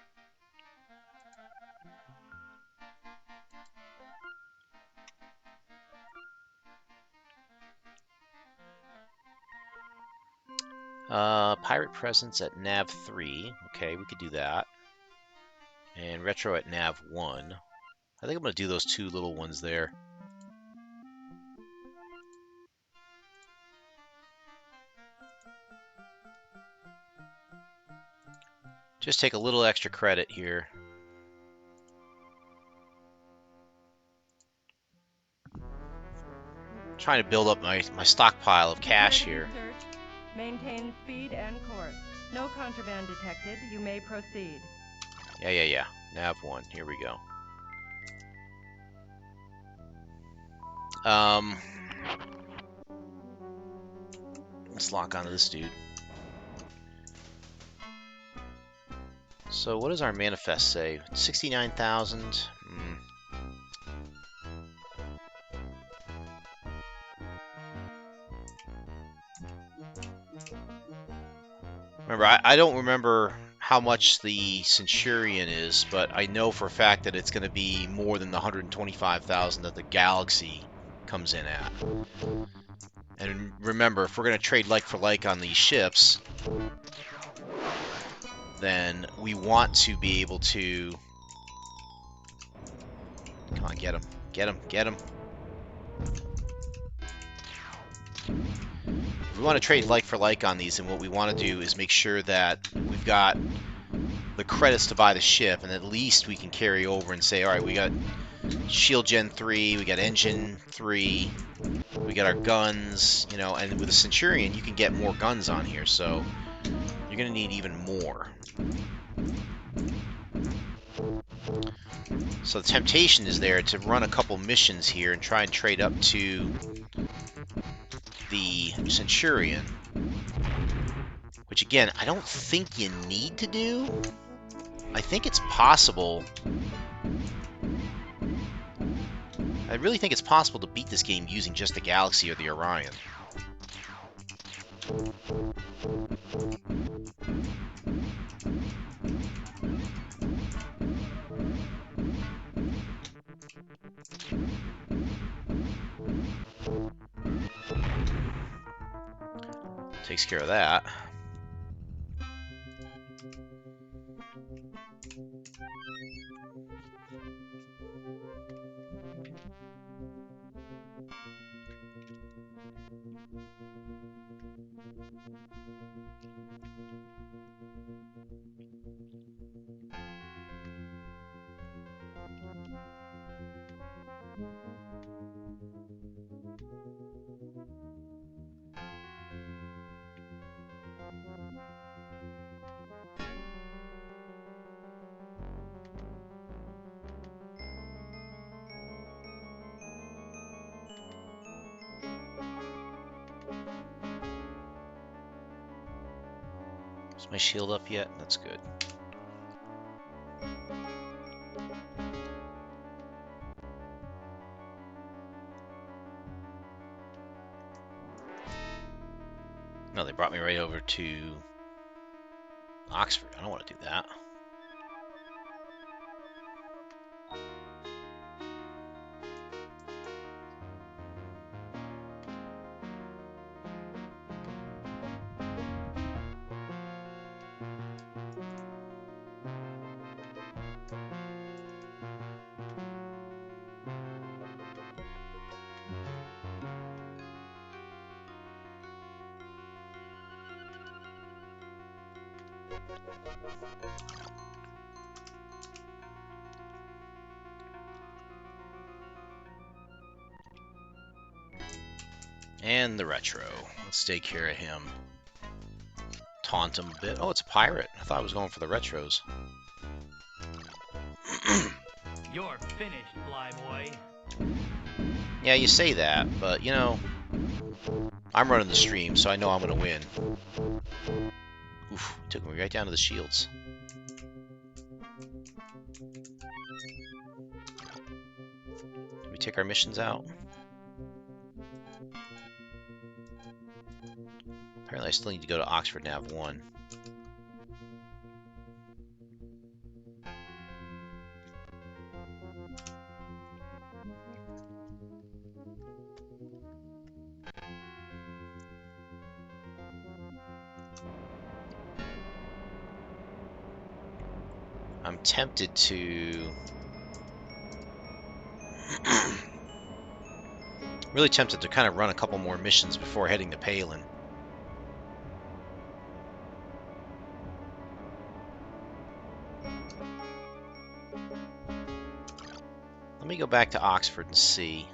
Pirate presence at nav 3. Okay, we could do that. And retro at nav 1. I think I'm going to do those two little ones there. Just take a little extra credit here. Trying to build up my stockpile of cash here. Maintain speed and course. No contraband detected. You may proceed. Yeah. Nav 1. Here we go. Let's lock onto this dude. So what does our manifest say? 69,000. Remember, I don't remember how much the Centurion is, but I know for a fact that it's going to be more than the 125,000 that the Galaxy comes in at. And remember, if we're going to trade like for like on these ships, then we want to be able to... Come on, get him. Get him. Get him. We want to trade like for like on these, and what we want to do is make sure that we've got the credits to buy the ship, and at least we can carry over and say, all right, we got Shield Gen 3, we got Engine 3, we got our guns, you know, and with the Centurion, you can get more guns on here, so you're going to need even more. So the temptation is there to run a couple missions here and try and trade up to the Centurion, which again, I don't think you need to do. I think it's possible. I really think it's possible to beat this game using just the Galaxy or the Orion. Takes care of that. Is my shield up yet? That's good. No, they brought me right over to Oxford. I don't want to do that. And the retro. Let's take care of him. Taunt him a bit. Oh, it's a pirate. I thought I was going for the retros. You're finished, Flyboy. Yeah, you say that, but you know, I'm running the stream, so I know I'm going to win. Oof, took me right down to the shields. Did we take our missions out? Apparently I still need to go to Oxford Nav 1. I'm tempted to... really tempted to kind of run a couple more missions before heading to Palin. Let me go back to Oxford and see.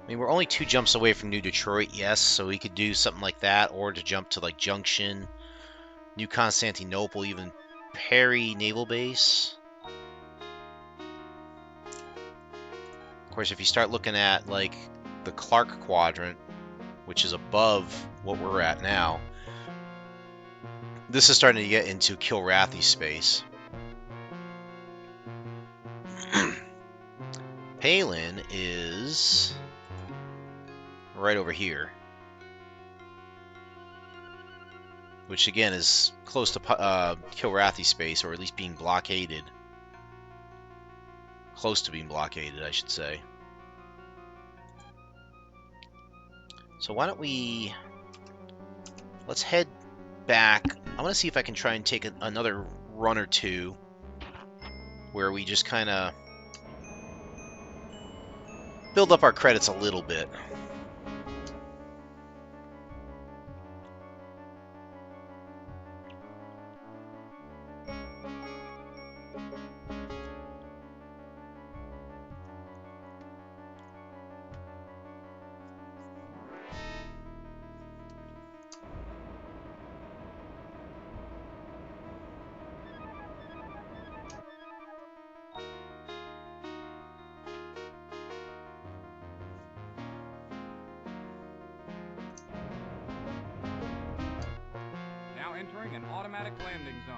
I mean, we're only 2 jumps away from New Detroit, yes, so we could do something like that, or to jump to, like, Junction, New Constantinople, even Perry Naval Base. Of course, if you start looking at, like, the Clark Quadrant, which is above what we're at now, this is starting to get into Kilrathi space. Palin is right over here. which again is close to Kilrathi space, or at least being blockaded. Close to being blockaded, I should say. So why don't we... Let's head back. I want to see if I can try and take another run or two where we just kind of build up our credits a little bit. Now entering an automatic landing zone.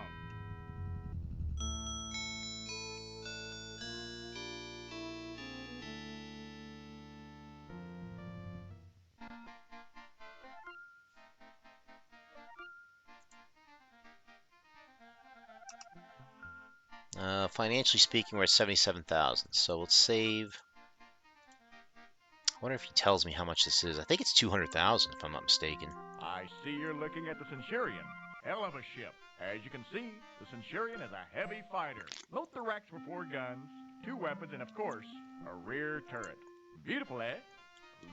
Financially speaking, we're at 77,000. So let's save. I wonder if he tells me how much this is. I think it's 200,000 if I'm not mistaken. I see you're looking at the Centurion. Hell of a ship. As you can see, the Centurion is a heavy fighter. Note the racks for 4 guns, 2 weapons, and of course, a rear turret. Beautiful, eh?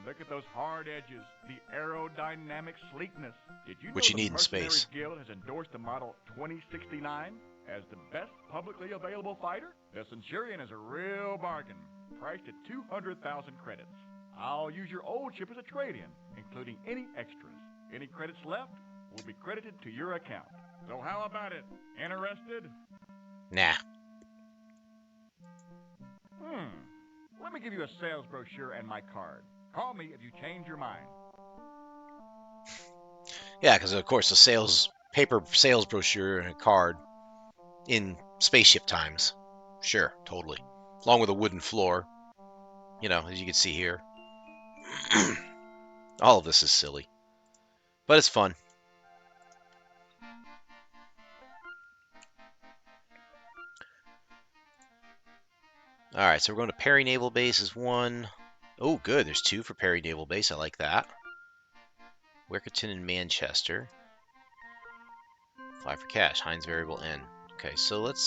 Look at those hard edges, the aerodynamic sleekness. Did you know Which you the need in Mercenaries space. Guild has endorsed the model 2069 as the best publicly available fighter? The Centurion is a real bargain, priced at 200,000 credits. I'll use your old ship as a trade-in, including any extras. Any credits left will be credited to your account. So how about it? Interested? Nah. Let me give you a sales brochure and my card. Call me if you change your mind. Yeah, because of course the paper sales brochure and a card in spaceship times. Sure, totally. Along with a wooden floor. You know, as you can see here. All of this is silly. But it's fun. Alright, so we're going to Perry Naval Base is 1. Oh, good. There's 2 for Perry Naval Base. I like that. Wickerton and Manchester. 5 for cash. Heinz Variable N. Okay, so let's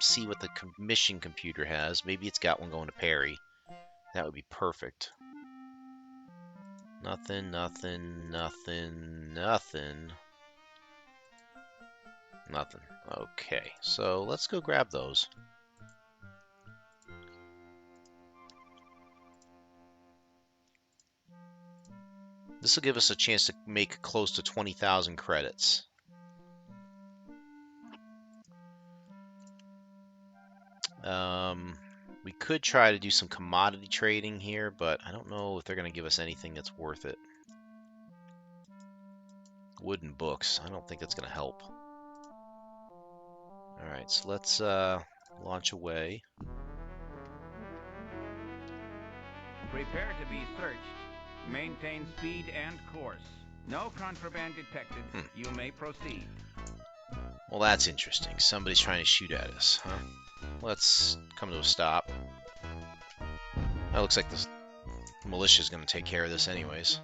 see what the mission computer has. Maybe it's got one going to Perry. That would be perfect. Nothing, nothing, nothing, nothing. Nothing. Okay, so let's go grab those. This will give us a chance to make close to 20,000 credits. We could try to do some commodity trading here, but I don't know if they're going to give us anything that's worth it. Wooden books. I don't think that's going to help. Alright, so let's launch away. Prepare to be searched. Maintain speed and course. No contraband detected. You may proceed. Well, that's interesting. Somebody's trying to shoot at us, huh? Let's come to a stop. That looks like the militia's going to take care of this anyways.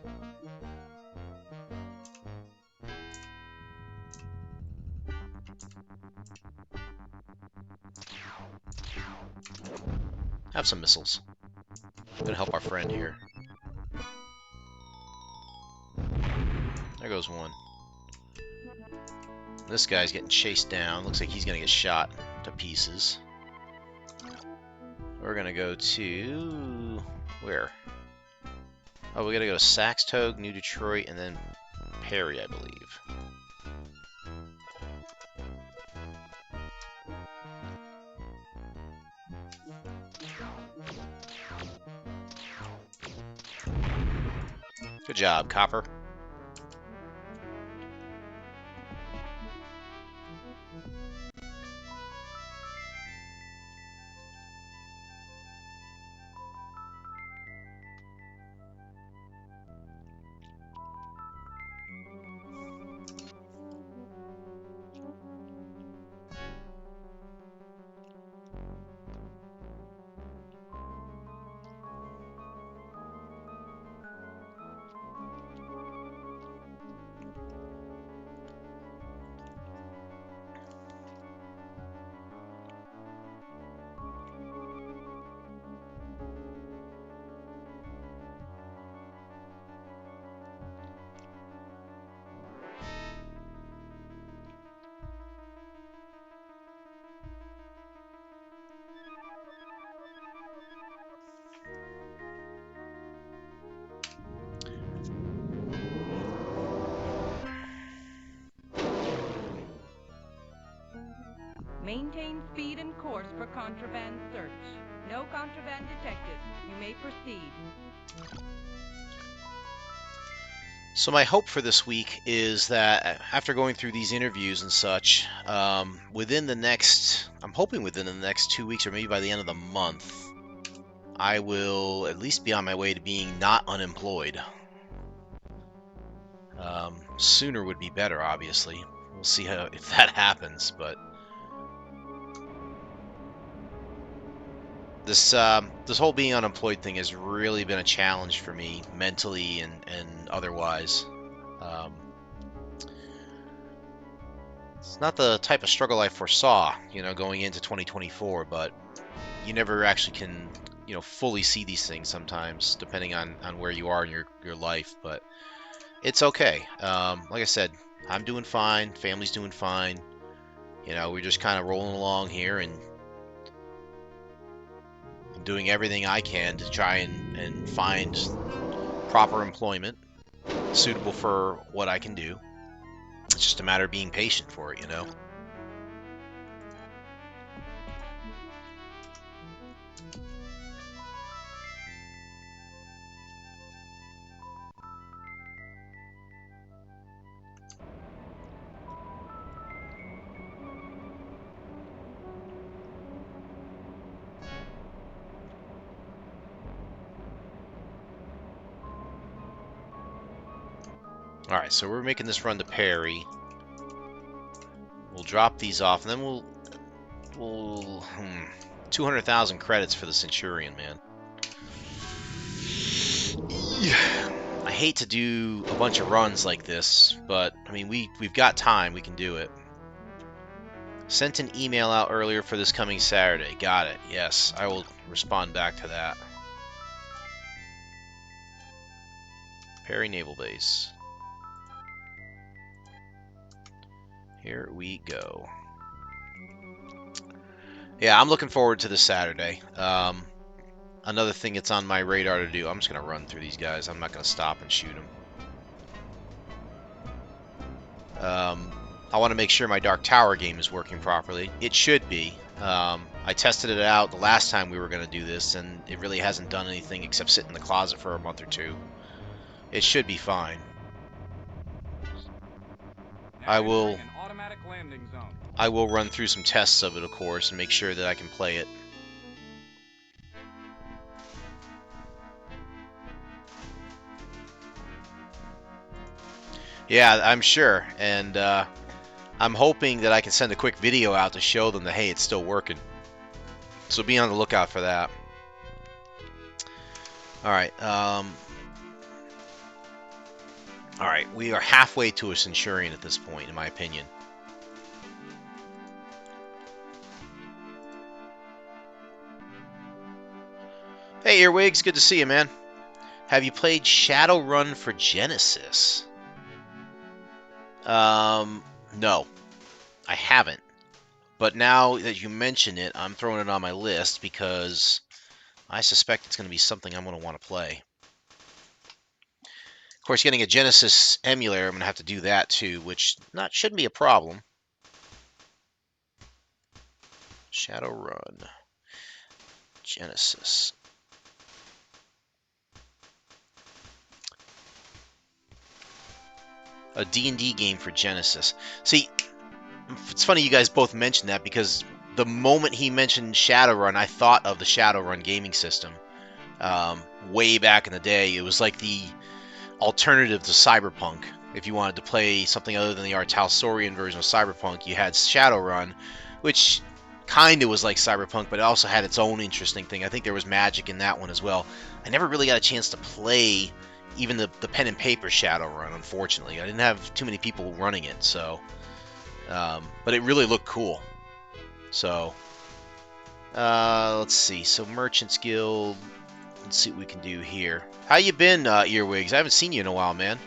Have some missiles. Gonna help our friend here. There goes one. This guy's getting chased down. Looks like he's gonna get shot to pieces. We're gonna go to... where? Oh, we gotta go to Saxtogue, New Detroit, and then Perry, I believe. Good job, Copper. Maintain speed and course for contraband search. No contraband detected. You may proceed. So my hope for this week is that after going through these interviews and such, I'm hoping within the next 2 weeks or maybe by the end of the month, I will at least be on my way to being not unemployed. Sooner would be better, obviously. We'll see if that happens, but this whole being unemployed thing has really been a challenge for me mentally and otherwise. It's not the type of struggle I foresaw, going into 2024, but you never actually can, fully see these things sometimes, depending on where you are in your life, but it's okay. Like I said, I'm doing fine, family's doing fine, we're just kind of rolling along here and doing everything I can to try and find proper employment suitable for what I can do. It's just a matter of being patient for it, Alright, so we're making this run to Perry. We'll drop these off, and then we'll 200,000 credits for the Centurion, man. I hate to do a bunch of runs like this, but I mean we've got time, we can do it. Sent an email out earlier for this coming Saturday. Got it. Yes, I will respond back to that. Perry Naval Base. Here we go. Yeah, I'm looking forward to this Saturday. Another thing that's on my radar to do, I'm just going to run through these guys. I'm not going to stop and shoot them. I want to make sure my Dark Tower game is working properly. It should be. I tested it out the last time we were going to do this, and it really hasn't done anything except sit in the closet for a month or two. It should be fine. I will run through some tests of it, of course, and make sure that I can play it. Yeah, I'm sure, and I'm hoping that I can send a quick video out to show them that, hey, it's still working. So be on the lookout for that. Alright, Alright, we are halfway to a Centurion at this point, in my opinion. Hey, Earwigs, good to see you, man. Have you played Shadowrun for Genesis? No, I haven't. But now that you mention it, I'm throwing it on my list because I suspect it's going to be something I'm going to want to play. Of course, getting a Genesis emulator, I'm going to have to do that too, which shouldn't be a problem. Shadowrun Genesis. A D&D game for Genesis. See, it's funny you guys both mentioned that because the moment he mentioned Shadowrun, I thought of the Shadowrun gaming system. Way back in the day, it was like the alternative to Cyberpunk. If you wanted to play something other than the Talsorian version of Cyberpunk, you had Shadowrun, which kind of was like Cyberpunk, but it also had its own interesting thing. I think there was magic in that one as well. I never really got a chance to play even the pen and paper Shadowrun, unfortunately. I didn't have too many people running it, so... but it really looked cool. So... let's see. So, Merchants Guild... Let's see what we can do here. How you been, Earwigs? I haven't seen you in a while, man.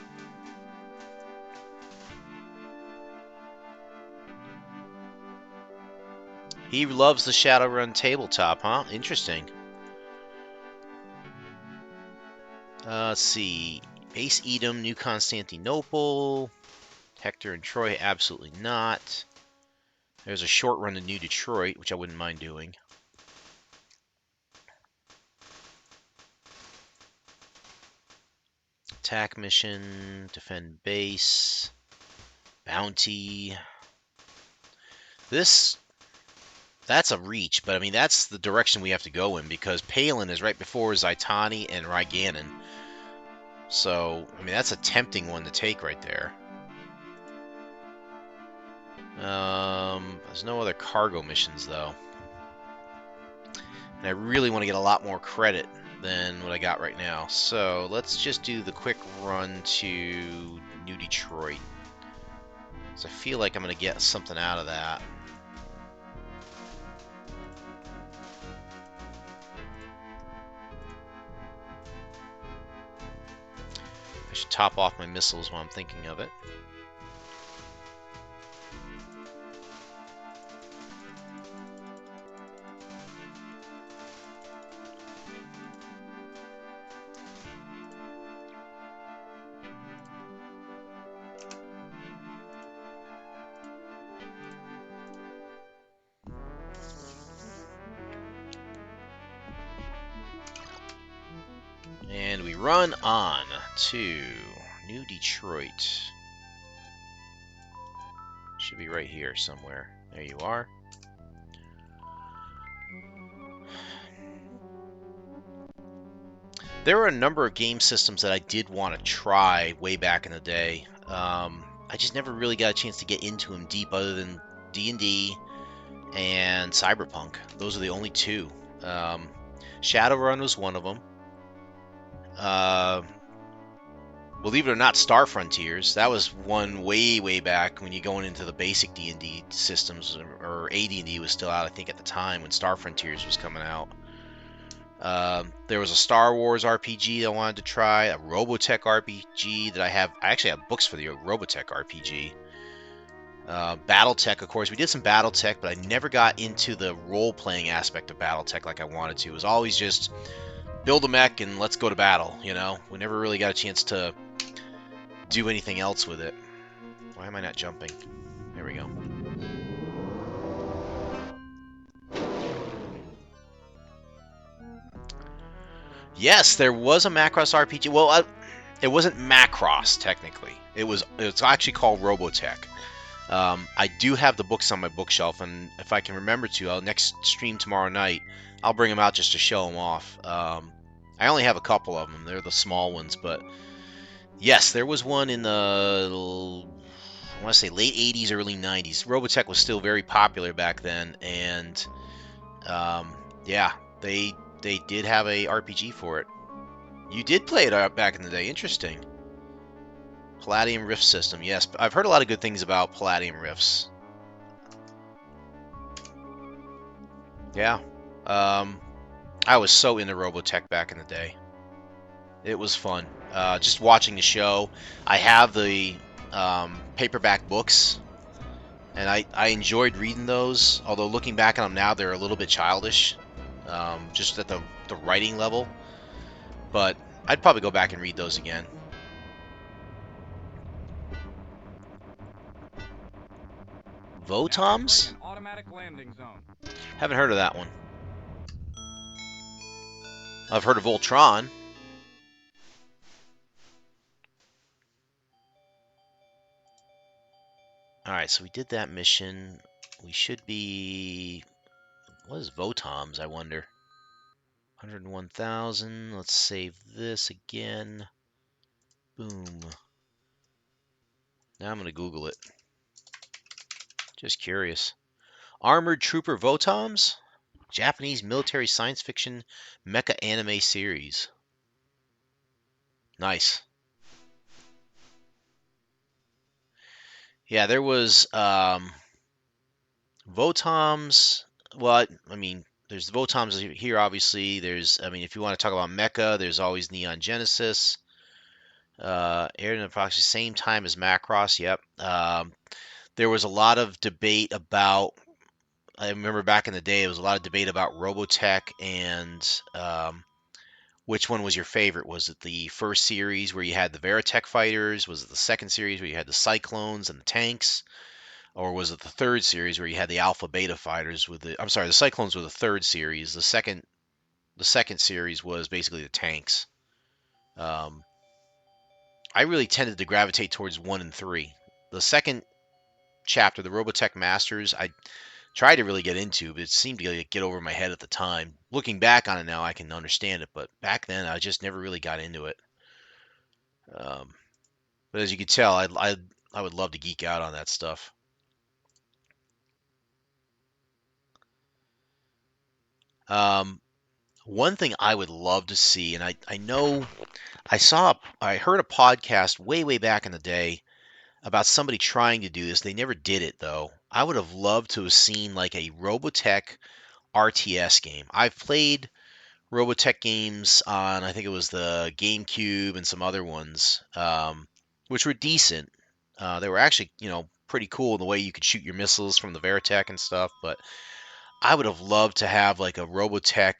He loves the Shadowrun tabletop, huh? Interesting. Let's see. Base Edom, New Constantinople. Hector and Troy, absolutely not. There's a short run to New Detroit, which I wouldn't mind doing. Attack mission, defend base, bounty. That's a reach, but I mean, that's the direction we have to go in because Palin is right before Zaitani and Ryganin. So, I mean, that's a tempting one to take right there. There's no other cargo missions, though. And I really want to get a lot more credit than what I got right now. So, let's just do the quick run to New Detroit. So I feel like I'm going to get something out of that. I should top off my missiles while I'm thinking of it. And we run on to New Detroit. Should be right here somewhere. There you are. There were a number of game systems that I did want to try way back in the day. I just never really got a chance to get into them deep other than D&D and Cyberpunk. Those are the only two. Shadowrun was one of them. Believe it or not, Star Frontiers. That was one way back when you're going into the basic D&D systems, or AD&D was still out, I think, at the time when Star Frontiers was coming out. There was a Star Wars RPG I wanted to try, a Robotech RPG that I actually have books for the Robotech RPG. Battletech, of course. We did some Battletech, but I never got into the role-playing aspect of Battletech like I wanted to. It was always just build a mech and let's go to battle, you know? We never really got a chance to do anything else with it. Why am I not jumping? There we go. Yes, there was a Macross RPG. Well, it wasn't Macross, technically. It's actually called Robotech. I do have the books on my bookshelf, and if I can remember to, next stream tomorrow night, I'll bring them out just to show them off. I only have a couple of them. They're the small ones, but yes, there was one in the, I want to say, late 80s, early 90s. Robotech was still very popular back then, and yeah, they did have a RPG for it. You did play it back in the day. Interesting. Palladium Rift system. Yes, I've heard a lot of good things about Palladium Rifts. Yeah. I was so into Robotech back in the day. It was fun. Just watching the show. I have the paperback books, and I enjoyed reading those. Although looking back on them now, they're a little bit childish, just at the writing level. But I'd probably go back and read those again. Votoms? Automatic landing zone. Haven't heard of that one. I've heard of Voltron. Alright, so we did that mission. We should be... What is Votoms, I wonder? 101,000. Let's save this again. Boom. Now I'm going to Google it. Just curious. Armored Trooper Votoms? Japanese military science fiction mecha anime series. Nice. Yeah, there was Votoms. Well, I mean, there's the Votoms here, obviously. There's, I mean, if you want to talk about mecha, there's always Neon Genesis. Aired in approximately same time as Macross. Yep. There was a lot of debate about. I remember back in the day, there was a lot of debate about Robotech and which one was your favorite. Was it the first series where you had the Veritech fighters? Was it the second series where you had the Cyclones and the tanks? or was it the third series where you had the Alpha Beta fighters with the? I'm sorry, the Cyclones were the third series. The second series was basically the tanks. I really tended to gravitate towards 1 and 3. The second chapter, the Robotech Masters, I tried to really get into, but it seemed to get over my head at the time. Looking back on it now, I can understand it, but back then I just never really got into it. But as you can tell, I would love to geek out on that stuff. One thing I would love to see, and I know I heard a podcast way back in the day about somebody trying to do this. They never did it though. I would have loved to have seen like a Robotech RTS game. I've played Robotech games on, I think it was the GameCube and some other ones, which were decent. They were actually, pretty cool in the way you could shoot your missiles from the Veritech and stuff. But I would have loved to have like a Robotech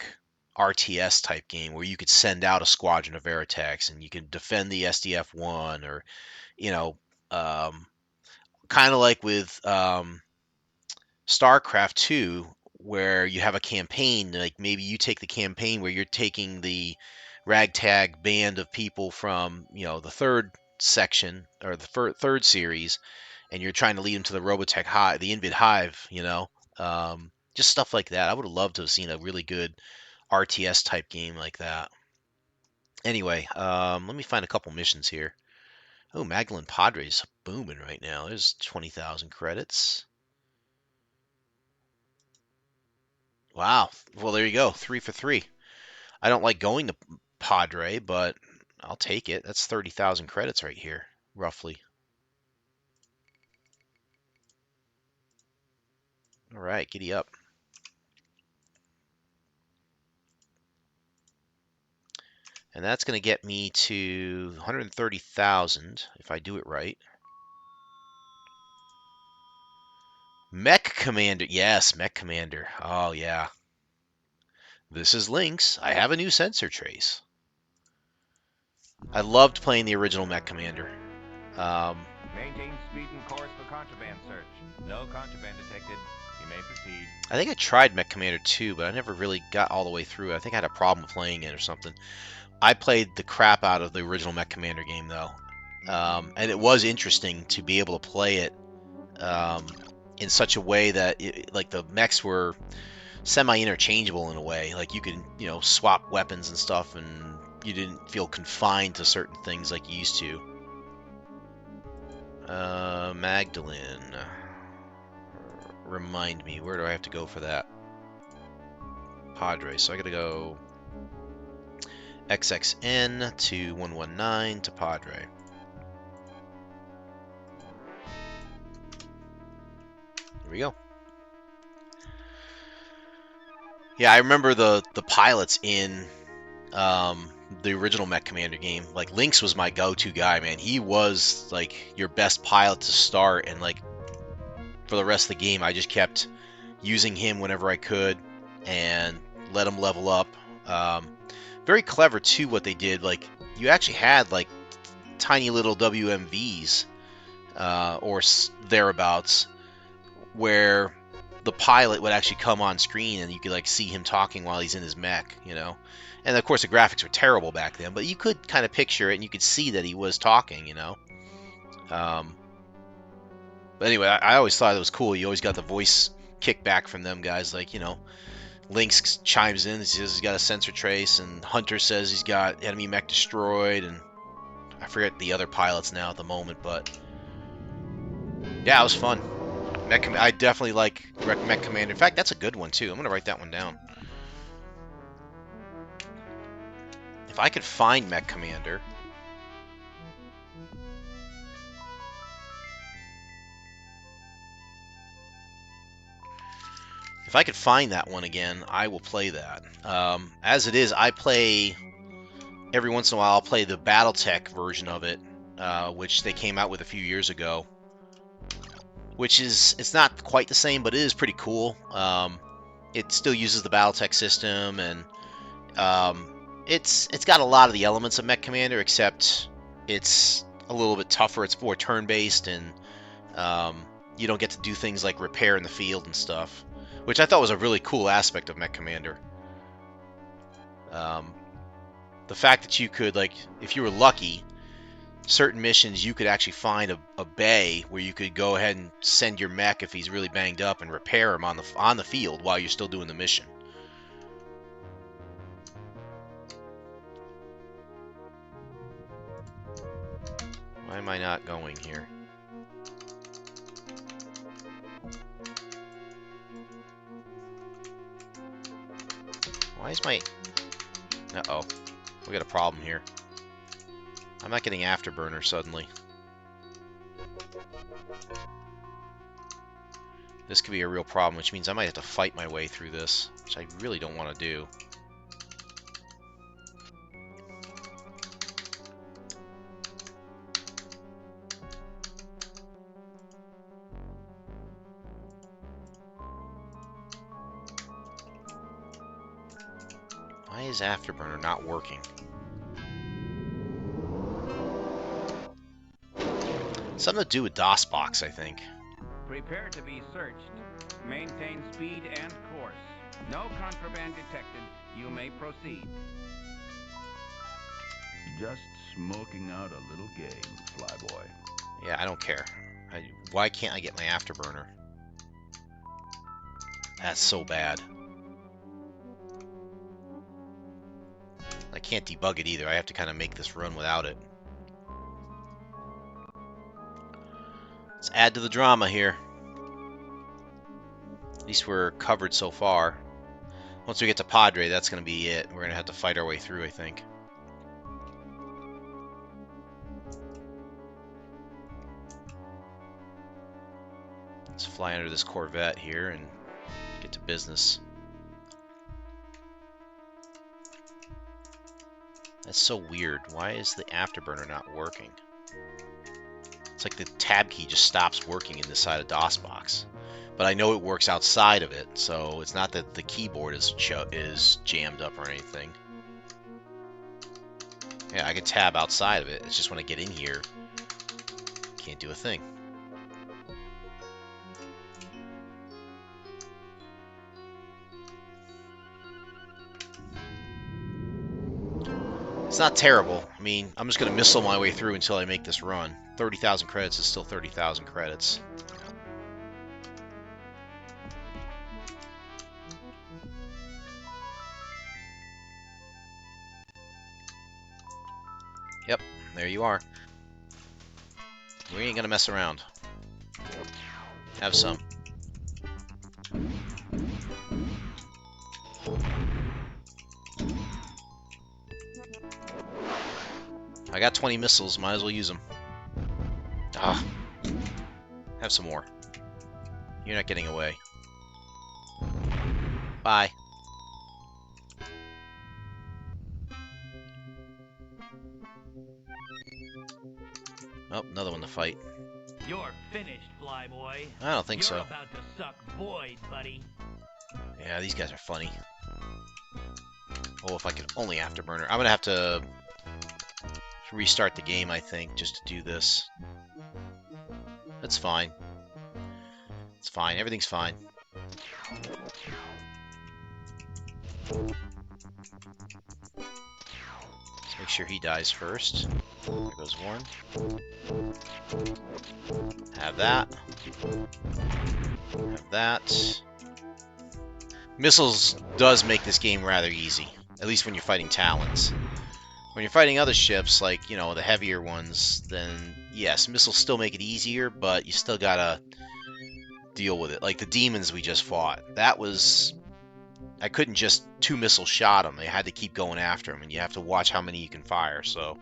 RTS type game where you could send out a squadron of Veritechs and you could defend the SDF-1, or kind of like with StarCraft 2, where you have a campaign. Like maybe you take the campaign where you're taking the ragtag band of people from the third section or the third series, and you're trying to lead them to the Robotech Hive, the Invid Hive. Just stuff like that. I would have loved to have seen a really good RTS type game like that. Anyway, let me find a couple missions here. Oh, Magdalene Padre's booming right now. There's 20,000 credits. Wow. Well, there you go. 3 for 3. I don't like going to Padre, but I'll take it. That's 30,000 credits right here, roughly. All right, giddy up. And that's going to get me to 130,000 if I do it right. Mech Commander. Yes, Mech Commander. Oh, yeah. This is Lynx. I have a new sensor trace. I loved playing the original Mech Commander. Maintain speed and course for contraband search. No contraband detected. You may proceed. I think I tried Mech Commander 2, but I never really got all the way through. I think I had a problem playing it or something. I played the crap out of the original Mech Commander game, though. And it was interesting to be able to play it in such a way that the mechs were semi-interchangeable in a way. Like you could, swap weapons and stuff, and you didn't feel confined to certain things like you used to. Magdalene. Remind me, where do I have to go for that? Padre. So I gotta go XXN to 119 to Padre. Here we go. Yeah, I remember the pilots in the original Mech Commander game. Like Lynx was my go-to guy, man. He was like your best pilot to start, and like for the rest of the game, I just kept using him whenever I could and let him level up. Very clever too what they did. Like you actually had like tiny little WMVs or thereabouts where the pilot would actually come on screen and you could like see him talking while he's in his mech, And of course the graphics were terrible back then, but you could kind of picture it and you could see that he was talking, But anyway, I always thought it was cool. You always got the voice kickback from them guys, like, Lynx chimes in and says he's got a sensor trace, and Hunter says he's got enemy mech destroyed, and I forget the other pilots now at the moment, but yeah, it was fun. I definitely like Mech Commander. In fact, that's a good one too. I'm gonna write that one down. If I could find Mech Commander. If I could find that one again, I will play that. As it is, I play every once in a while. I'll play the BattleTech version of it, which they came out with a few years ago. It's not quite the same, but it is pretty cool. It still uses the BattleTech system, and it's got a lot of the elements of Mech Commander, except it's a little bit tougher. It's more turn-based, and you don't get to do things like repair in the field and stuff, which I thought was a really cool aspect of Mech Commander. The fact that you could, like, if you were lucky, certain missions you could actually find a bay where you could go ahead and send your mech if he's really banged up and repair him on the field while you're still doing the mission. Why am I not going here? Why is my... Uh-oh. We got a problem here. I'm not getting Afterburner suddenly. This could be a real problem, which means I might have to fight my way through this, which I really don't want to do. Why is Afterburner not working? Something to do with DOSBox, I think. Prepare to be searched. Maintain speed and course. No contraband detected. You may proceed. Just smoking out a little game, Flyboy. Yeah, I don't care. Why can't I get my Afterburner? That's so bad. I can't debug it either. I have to kind of make this run without it. Let's add to the drama here. At least we're covered so far. Once we get to Padre, that's going to be it. We're going to have to fight our way through, I think. Let's fly under this Corvette here and get to business. That's so weird. Why is the Afterburner not working? It's like the tab key just stops working in this side of DOSBox. But I know it works outside of it, so it's not that the keyboard is jammed up or anything. Yeah, I can tab outside of it. It's just when I get in here, can't do a thing. It's not terrible. I mean, I'm just going to missile my way through until I make this run. 30,000 credits is still 30,000 credits. Yep, there you are. We ain't going to mess around. Have some. I got 20 missiles, might as well use them. Ah, have some more. You're not getting away. Bye. Oh, another one to fight. You're finished, Flyboy. I don't think You're so. about to suck void, buddy. Yeah, these guys are funny. Oh, if I could only Afterburner. I'm gonna have to restart the game, I think, just to do this. That's fine. It's fine. Everything's fine. Let's make sure he dies first. There goes one. Have that. Have that. Missiles does make this game rather easy. At least when you're fighting Talons. When you're fighting other ships, like, you know, the heavier ones, then yes, missiles still make it easier, but you still gotta deal with it. Like the demons we just fought. That was... I couldn't just 2 missile shot them. I had to keep going after them, and you have to watch how many you can fire, so...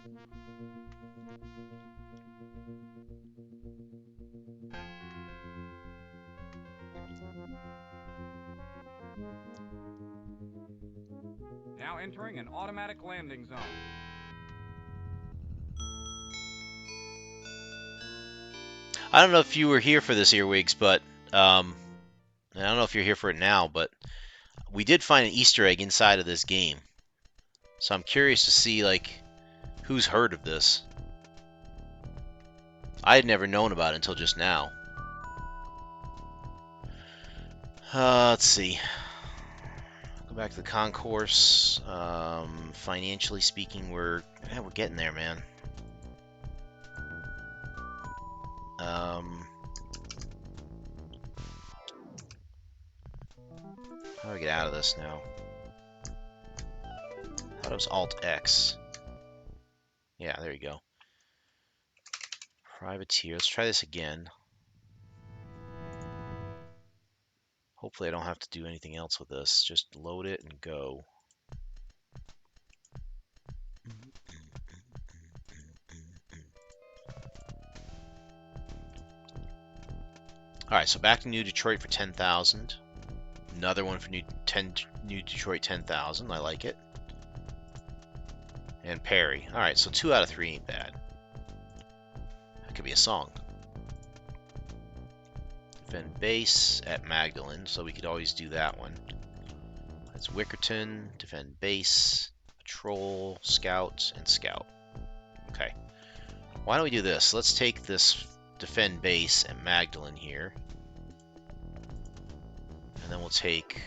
Now entering an automatic landing zone. I don't know if you were here for this, Earwigs, but I don't know if you're here for it now, but we did find an Easter egg inside of this game. So I'm curious to see, like, who's heard of this. I had never known about it until just now. Let's see. Go back to the concourse. Financially speaking, we're getting there, man. How do I get out of this now? I thought it was Alt X. Yeah, there you go. Privateer. Let's try this again. Hopefully I don't have to do anything else with this. Just load it and go. Alright, so back to New Detroit for 10,000. Another one for New Detroit 10,000. I like it. And Perry. Alright, so 2 out of 3 ain't bad. That could be a song. Defend base at Magdalen, so we could always do that one. That's Wickerton, defend base, patrol, scout, and scout. Okay. Why don't we do this? Let's take this defend base at Magdalen here. And then we'll take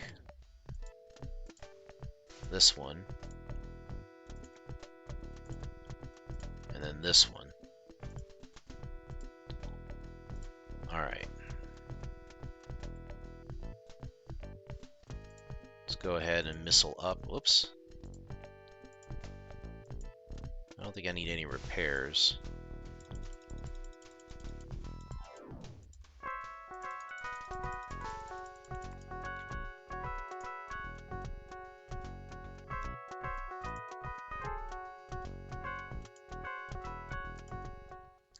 this one. And then this one. Alright. Let's go ahead and missile up. Whoops. I don't think I need any repairs.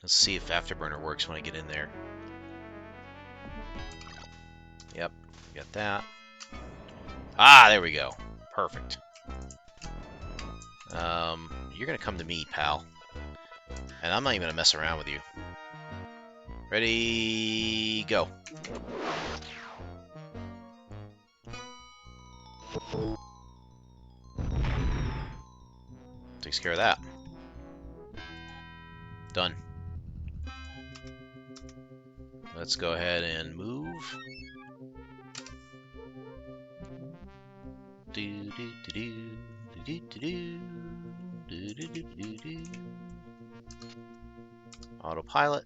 Let's see if Afterburner works when I get in there. Yep, got that. Ah, there we go. Perfect. You're gonna come to me, pal. And I'm not even gonna mess around with you. Ready, go. Takes care of that. Done. Let's go ahead and move. Autopilot.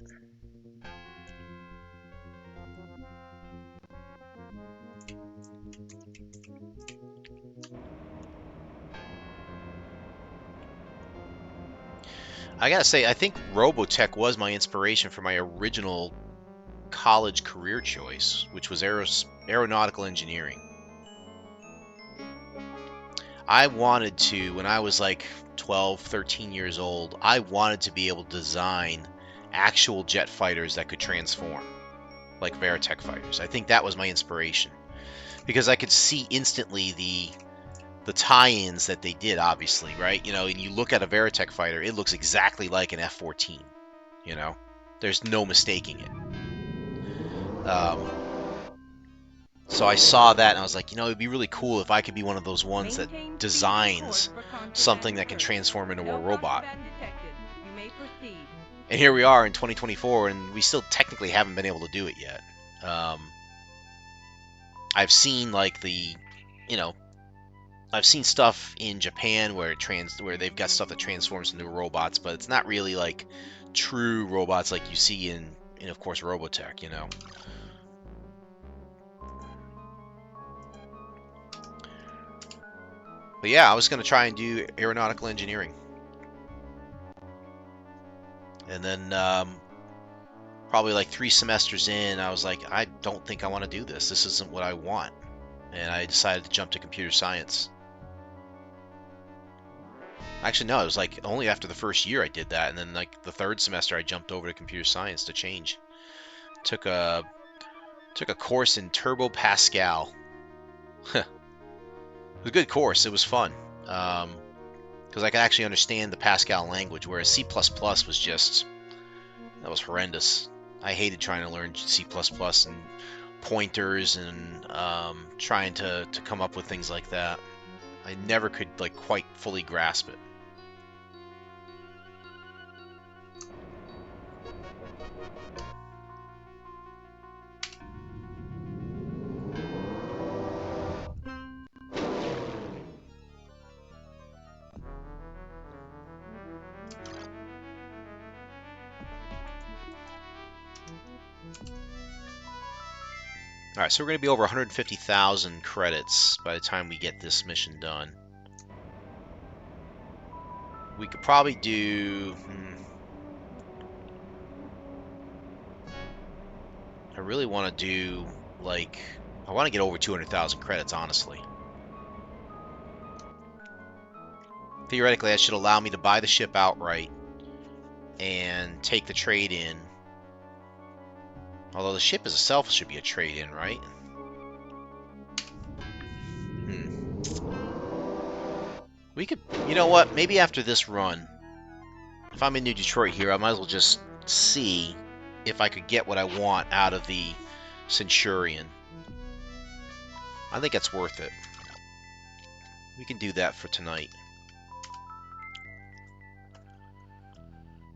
I gotta say, I think Robotech was my inspiration for my original college career choice, which was aeronautical engineering. I wanted to, when I was like 12, 13 years old, I wanted to be able to design actual jet fighters that could transform, like Veritech fighters. I think that was my inspiration, because I could see instantly the tie-ins that they did, obviously, right? You know, and you look at a Veritech fighter, it looks exactly like an F-14, you know? There's no mistaking it. So I saw that and I was like, you know, it'd be really cool if I could be one of those ones that designs something that can transform into a robot. And here we are in 2024, and we still technically haven't been able to do it yet. I've seen like I've seen stuff in Japan where they've got stuff that transforms into robots, but it's not really like true robots like you see in of course Robotech, you know. But yeah, I was going to try and do aeronautical engineering. And then probably like 3 semesters in, I was like, I don't think I want to do this. This isn't what I want. And I decided to jump to computer science. Actually, no, it was like only after the first year I did that. And then like the 3rd semester, I jumped over to computer science to change. Took a course in Turbo Pascal. It was a good course. It was fun. Because I could actually understand the Pascal language, whereas C++ was just... that was horrendous. I hated trying to learn C++ and pointers and trying to come up with things like that. I never could like quite fully grasp it. All right, so we're going to be over 150,000 credits by the time we get this mission done. We could probably do... I really want to do, like... I want to get over 200,000 credits, honestly. Theoretically, that should allow me to buy the ship outright and take the trade in. Although the ship itself should be a trade in, right? We could, you know what, maybe after this run, if I'm in New Detroit here, I might as well just see if I could get what I want out of the Centurion. I think that's worth it. We can do that for tonight.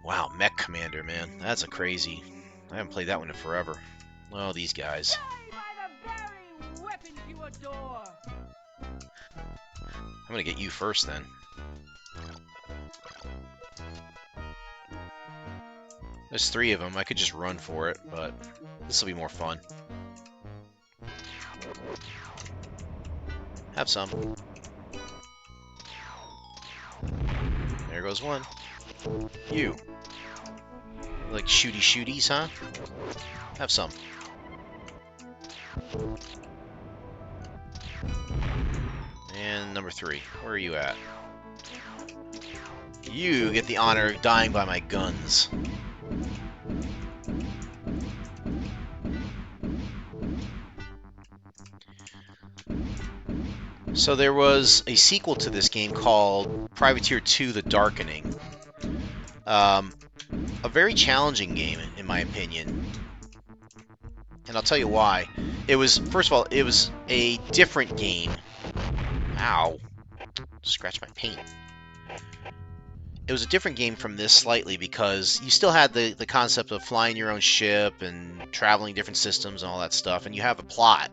Wow, Mech Commander, man. That's a crazy... I haven't played that one in forever. Oh, these guys. I'm gonna get you first, then. There's 3 of them. I could just run for it, but this will be more fun. Have some. There goes one. You. Like shooties, huh? Have some. And number 3. Where are you at? You get the honor of dying by my guns. So there was a sequel to this game called Privateer 2: The Darkening. A very challenging game, in my opinion. And I'll tell you why. It was, first of all, it was a different game. Ow. Scratch my paint. It was a different game from this slightly because you still had the concept of flying your own ship and traveling different systems and all that stuff, and you have a plot.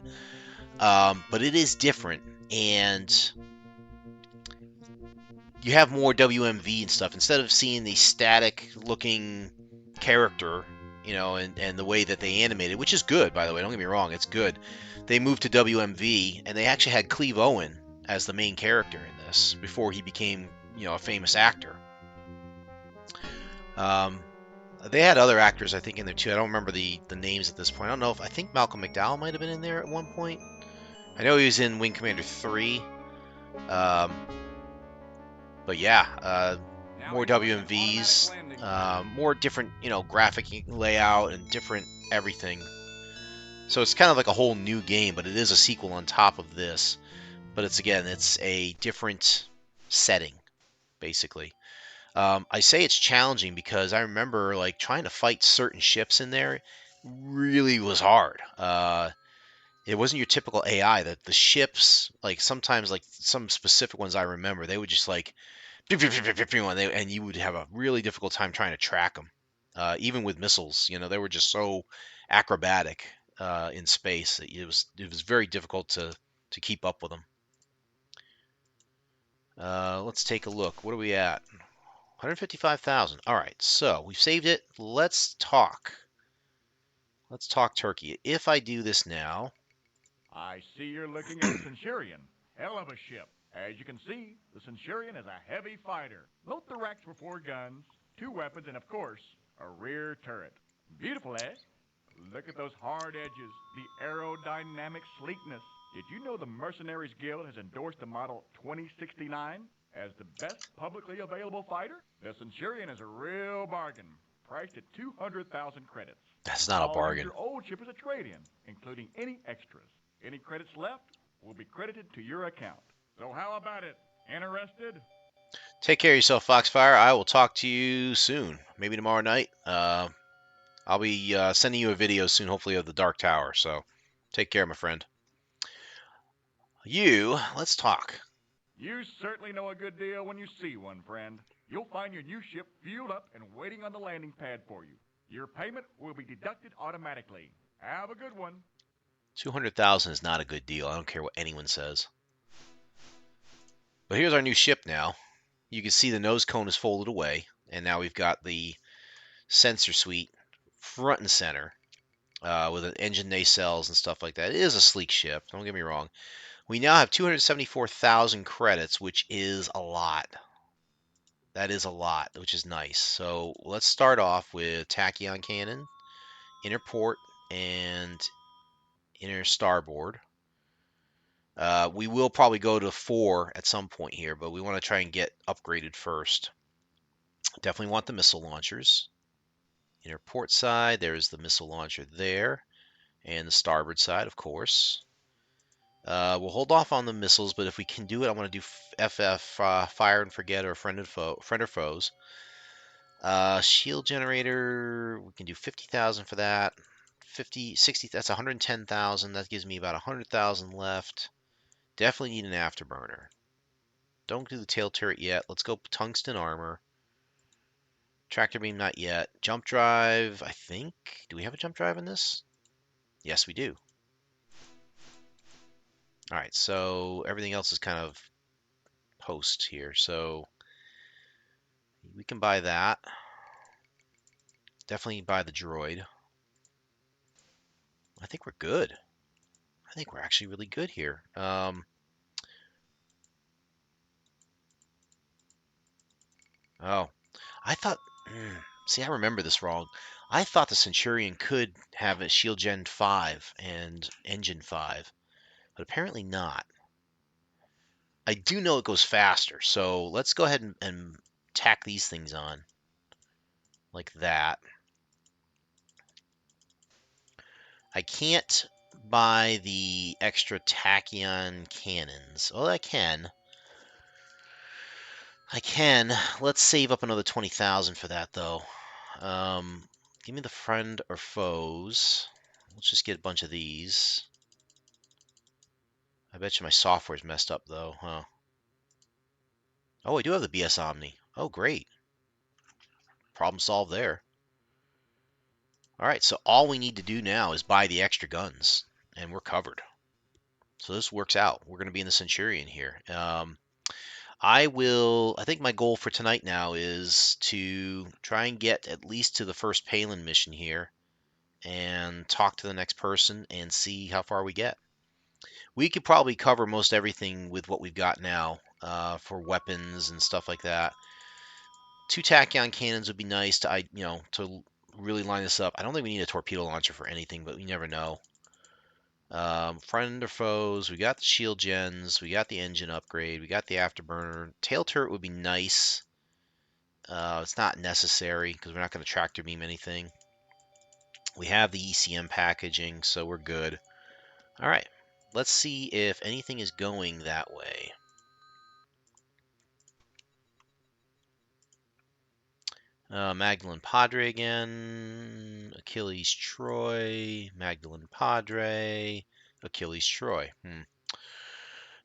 But it is different, and you have more WMV and stuff. Instead of seeing the static-looking character, you know, and the way that they animated, which is good, by the way, don't get me wrong, it's good. They moved to WMV, and they actually had Cleve Owen as the main character in this before he became, you know, a famous actor. They had other actors, I think, in there too. I don't remember the names at this point. I don't know if... I think Malcolm McDowell might have been in there at one point. I know he was in Wing Commander 3. But yeah, more WMVs, more different, you know, graphic layout and different everything. So it's kind of like a whole new game, but it is a sequel on top of this. But it's, again, it's a different setting, basically. I say it's challenging because I remember, like, trying to fight certain ships in there really was hard. It wasn't your typical AI. That the ships, like, sometimes, like, some specific ones I remember, they would just, like, and you would have a really difficult time trying to track them. Even with missiles, you know, they were just so acrobatic in space. It was very difficult to keep up with them. Let's take a look. What are we at? 155,000. All right, so we've saved it. Let's talk. Let's talk turkey. If I do this now... I see you're looking at the Centurion. Hell of a ship. As you can see, the Centurion is a heavy fighter. Both the racks were 4 guns, 2 weapons, and of course, a rear turret. Beautiful, eh? Look at those hard edges, the aerodynamic sleekness. Did you know the Mercenaries Guild has endorsed the model 2069 as the best publicly available fighter? The Centurion is a real bargain, priced at 200,000 credits. That's not a bargain. Your old ship is a trade-in, including any extras. Any credits left will be credited to your account. So how about it? Interested? Take care of yourself, Foxfire. I will talk to you soon. Maybe tomorrow night. I'll be sending you a video soon, hopefully, of the Dark Tower. So take care, my friend. Let's talk. You certainly know a good deal when you see one, friend. You'll find your new ship fueled up and waiting on the landing pad for you. Your payment will be deducted automatically. Have a good one. 200,000 is not a good deal. I don't care what anyone says. But here's our new ship now. You can see the nose cone is folded away, and now we've got the sensor suite front and center. with an engine nacelles and stuff like that. It is a sleek ship. Don't get me wrong. We now have 274,000 credits, which is a lot. That is a lot, which is nice. So let's start off with tachyon cannon, inner port, and inner starboard. We will probably go to 4 at some point here, but we want to try and get upgraded first. Definitely want the missile launchers. Inner port side, there's the missile launcher there, and the starboard side, of course. We'll hold off on the missiles, but if we can do it, I want to do FF, Fire and Forget, or Friend or Foes. Shield generator, we can do 50,000 for that. 50, 60, that's 110,000. That gives me about 100,000 left. Definitely need an afterburner. Don't do the tail turret yet. Let's go tungsten armor. Tractor beam, not yet. Jump drive, I think. Do we have a jump drive in this? Yes, we do. All right, so everything else is kind of post here. So we can buy that. Definitely buy the droid. I think we're good. I think we're actually really good here. Oh, I thought. See, I remember this wrong. I thought the Centurion could have a Shield Gen 5 and Engine 5, but apparently not. I do know it goes faster, so let's go ahead and tack these things on like that. I can't buy the extra tachyon cannons. Well, I can. Let's save up another 20,000 for that, though. Give me the friend or foes. Let's just get a bunch of these. I bet you my software's messed up, though, huh? Oh, I do have the BS Omni. Oh, great. Problem solved there. All right, so all we need to do now is buy the extra guns, and we're covered. So this works out. We're going to be in the Centurion here. I think my goal for tonight now is to try and get at least to the first Palin mission here and talk to the next person and see how far we get. We could probably cover most everything with what we've got now for weapons and stuff like that. 2 tachyon cannons would be nice to really line this up. I don't think we need a torpedo launcher for anything, but we never know. Friend or foes, we got the shield gens, we got the engine upgrade, we got the afterburner. Tail turret would be nice. It's not necessary because we're not going to tractor beam anything. We have the ECM packaging, so we're good. All right, let's see if anything is going that way. Magdalene Padre again. Achilles Troy. Magdalene Padre. Achilles Troy.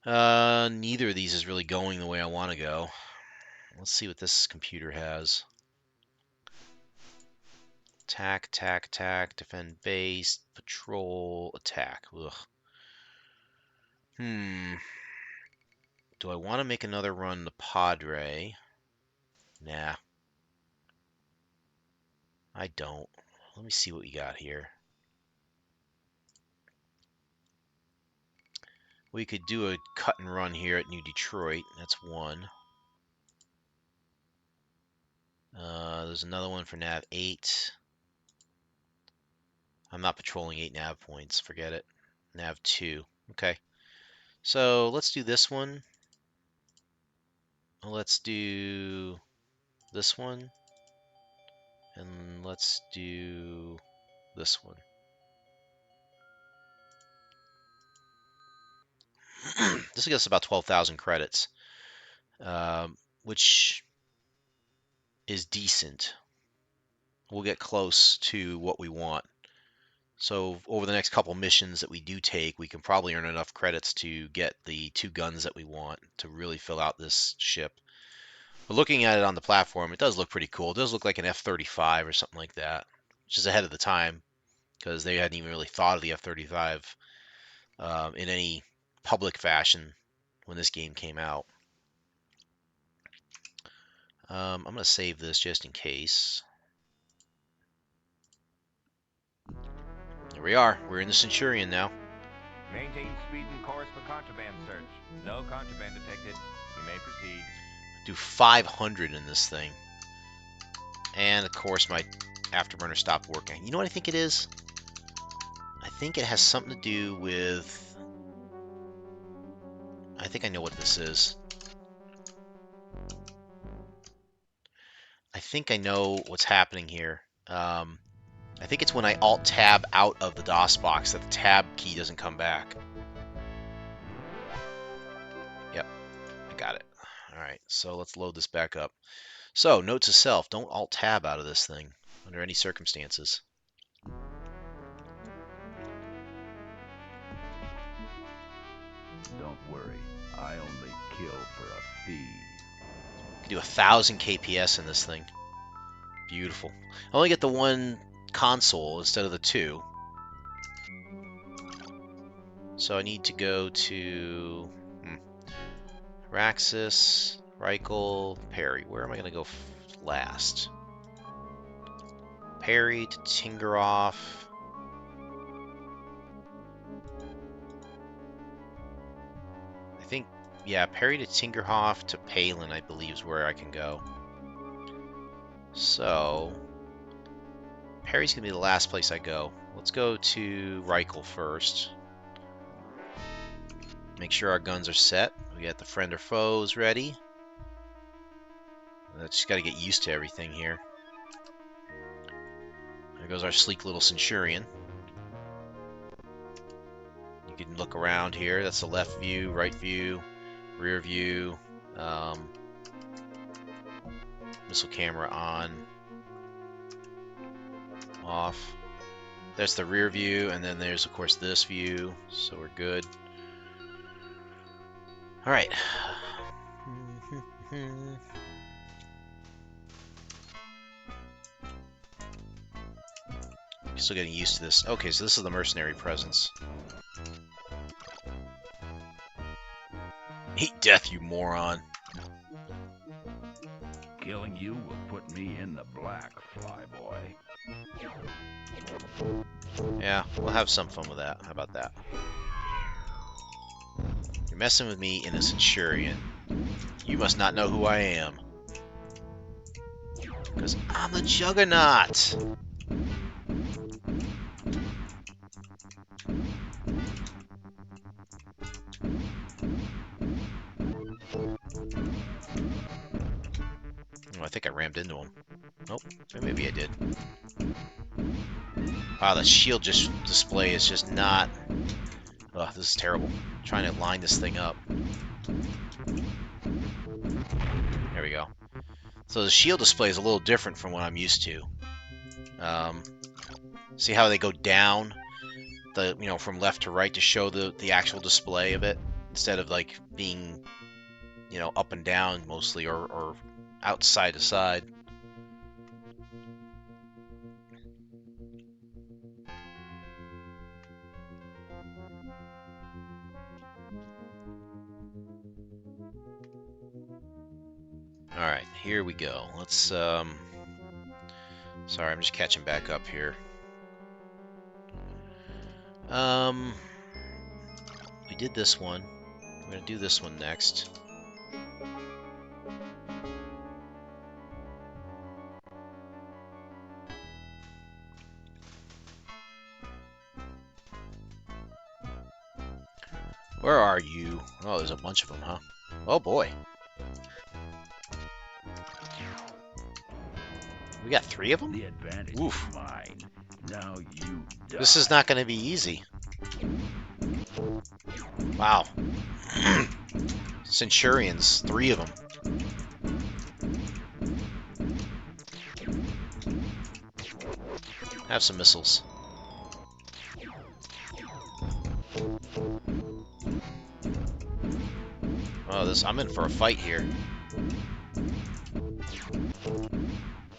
Neither of these is really going the way I want to go. Let's see what this computer has. Attack, attack, attack, defend base, patrol, attack. Ugh. Do I want to make another run to Padre? Nah. I don't. Let me see what we got here. We could do a cut and run here at New Detroit. That's one. There's another one for Nav 8. I'm not patrolling 8 nav points. Forget it. Nav 2. Okay. So let's do this one. Let's do this one. And let's do this one. This will get us about 12,000 credits, which is decent. We'll get close to what we want. So over the next couple missions that we do take, we can probably earn enough credits to get the 2 guns that we want to really fill out this ship. But looking at it on the platform, it does look pretty cool. It does look like an F-35 or something like that, which is ahead of the time because they hadn't even really thought of the F-35 in any public fashion when this game came out. I'm going to save this just in case. There we are. We're in the Centurion now. Maintain speed and course for contraband search. No contraband detected. You may proceed. Do 500 in this thing. And of course my afterburner stopped working. You know what I think it is? I think it has something to do with... I think I know what this is. I think I know what's happening here. I think it's when I Alt-Tab out of the DOS box that the Tab key doesn't come back. Yep, I got it. Alright, so let's load this back up. So, note to self, don't Alt-Tab out of this thing under any circumstances. Don't worry, I only kill for a fee. You can do 1,000 KPS in this thing. Beautiful. I only get the one console instead of the two. So I need to go to Raxus, Reichel, Perry. Where am I going to go last? Perry to Tingeroff. I think, yeah, Perry to Tingerhoff to Palin, I believe, is where I can go. So, Perry's going to be the last place I go. Let's go to Reichel first. Make sure our guns are set. We got the friend or foes ready. Just got to get used to everything here. There goes our sleek little Centurion. You can look around here. That's the left view, right view, rear view. Missile camera on, off. There's the rear view, and then there's of course this view, so we're good. All right. Still getting used to this. Okay, so this is the mercenary presence. Eat death, you moron. Killing you will put me in the black, Flyboy. Yeah, we'll have some fun with that. How about that? You're messing with me in a Centurion. You must not know who I am. Because I'm the Juggernaut! Oh, I think I rammed into him. Nope, maybe I did. Wow, the shield display is just not... Ugh, this is terrible. I'm trying to line this thing up. There we go. So the shield display is a little different from what I'm used to. See how they go down, from left to right to show the actual display of it, instead of like being, up and down mostly, or out side to side. All right, here we go. Let's sorry, I'm just catching back up here. We did this one. We're gonna do this one next. Where are you? Oh, there's a bunch of them, huh? Oh boy. We got 3 of them? The advantage Oof. is mine. Now you die. This is not going to be easy. Wow. Centurions, 3 of them. Have some missiles. Oh, I'm in for a fight here.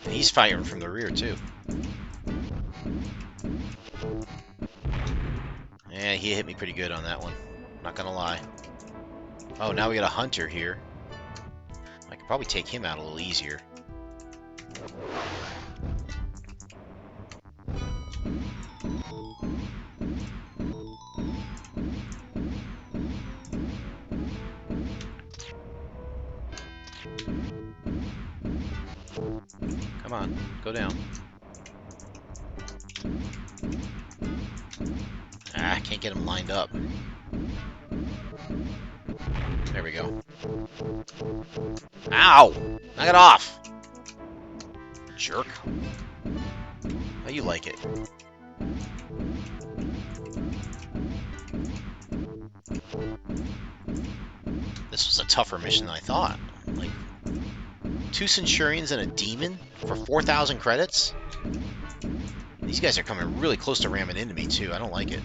He's firing from the rear too. Yeah, he hit me pretty good on that one. Not gonna lie. Oh, now we got a hunter here. I could probably take him out a little easier. Come on, go down. Ah, I can't get him lined up. There we go. Ow! Knock it off! Jerk. How you like it? This was a tougher mission than I thought. Like, 2 Centurions and a Demon for 4,000 credits? These guys are coming really close to ramming into me, too. I don't like it.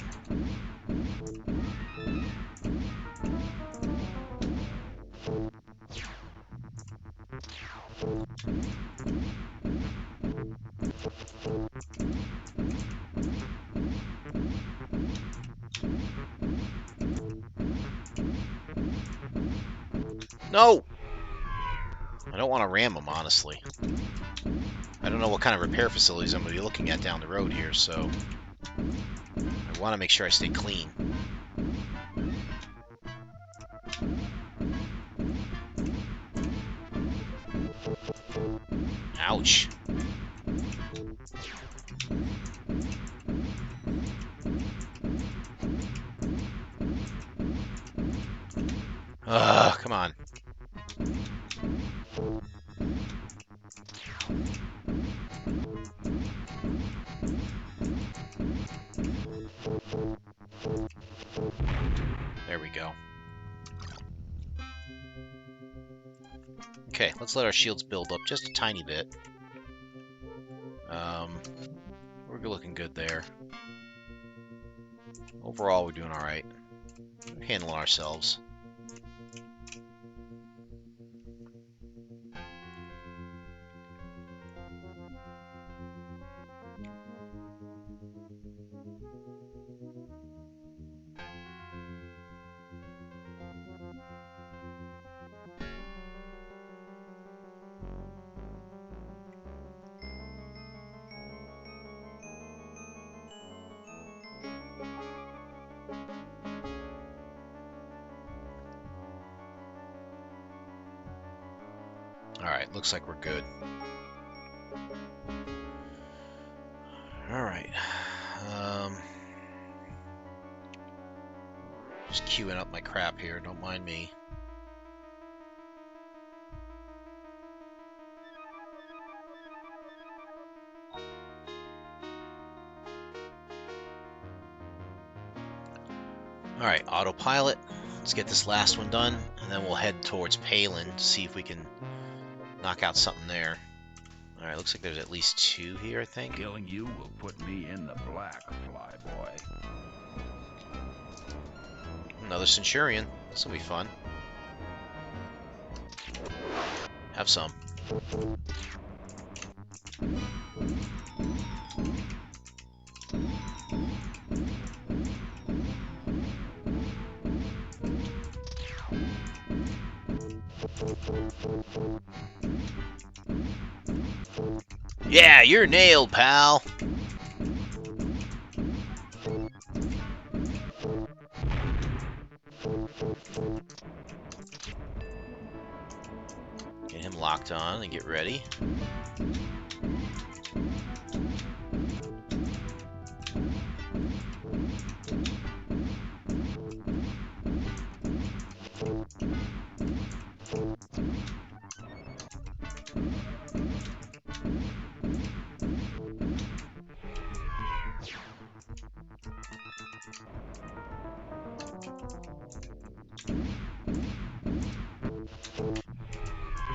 No! I don't want to ram them, honestly. I don't know what kind of repair facilities I'm going to be looking at down the road here, so I want to make sure I stay clean. Ouch. Ugh, come on. There we go. Okay, let's let our shields build up just a tiny bit. We're looking good there. Overall, we're doing alright. We're handling ourselves. Alright, looks like we're good. Alright. Just queuing up my crap here, don't mind me. Alright, autopilot. Let's get this last one done, and then we'll head towards Palin to see if we can knock out something there. Alright, looks like there's at least 2 here, I think. Killing you will put me in the black, Flyboy. Another Centurion. This will be fun. Have some. Yeah, you're nailed, pal. Get him locked on and get ready.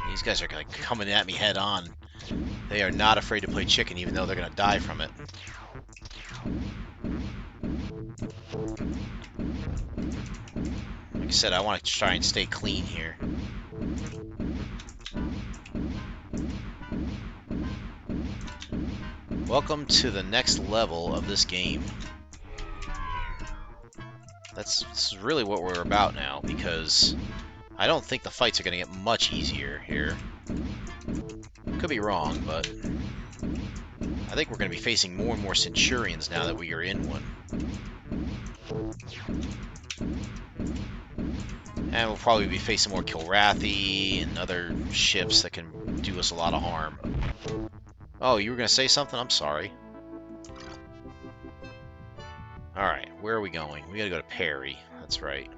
These guys are like coming at me head on. They are not afraid to play chicken, even though they're gonna die from it. Like I said, I want to try and stay clean here. Welcome to the next level of this game. This is really what we're about now, because I don't think the fights are going to get much easier here. Could be wrong, but I think we're going to be facing more and more Centurions now that we are in one. And we'll probably be facing more Kilrathi and other ships that can do us a lot of harm. Oh, you were going to say something? I'm sorry. Alright, where are we going? We gotta go to Perry. That's right.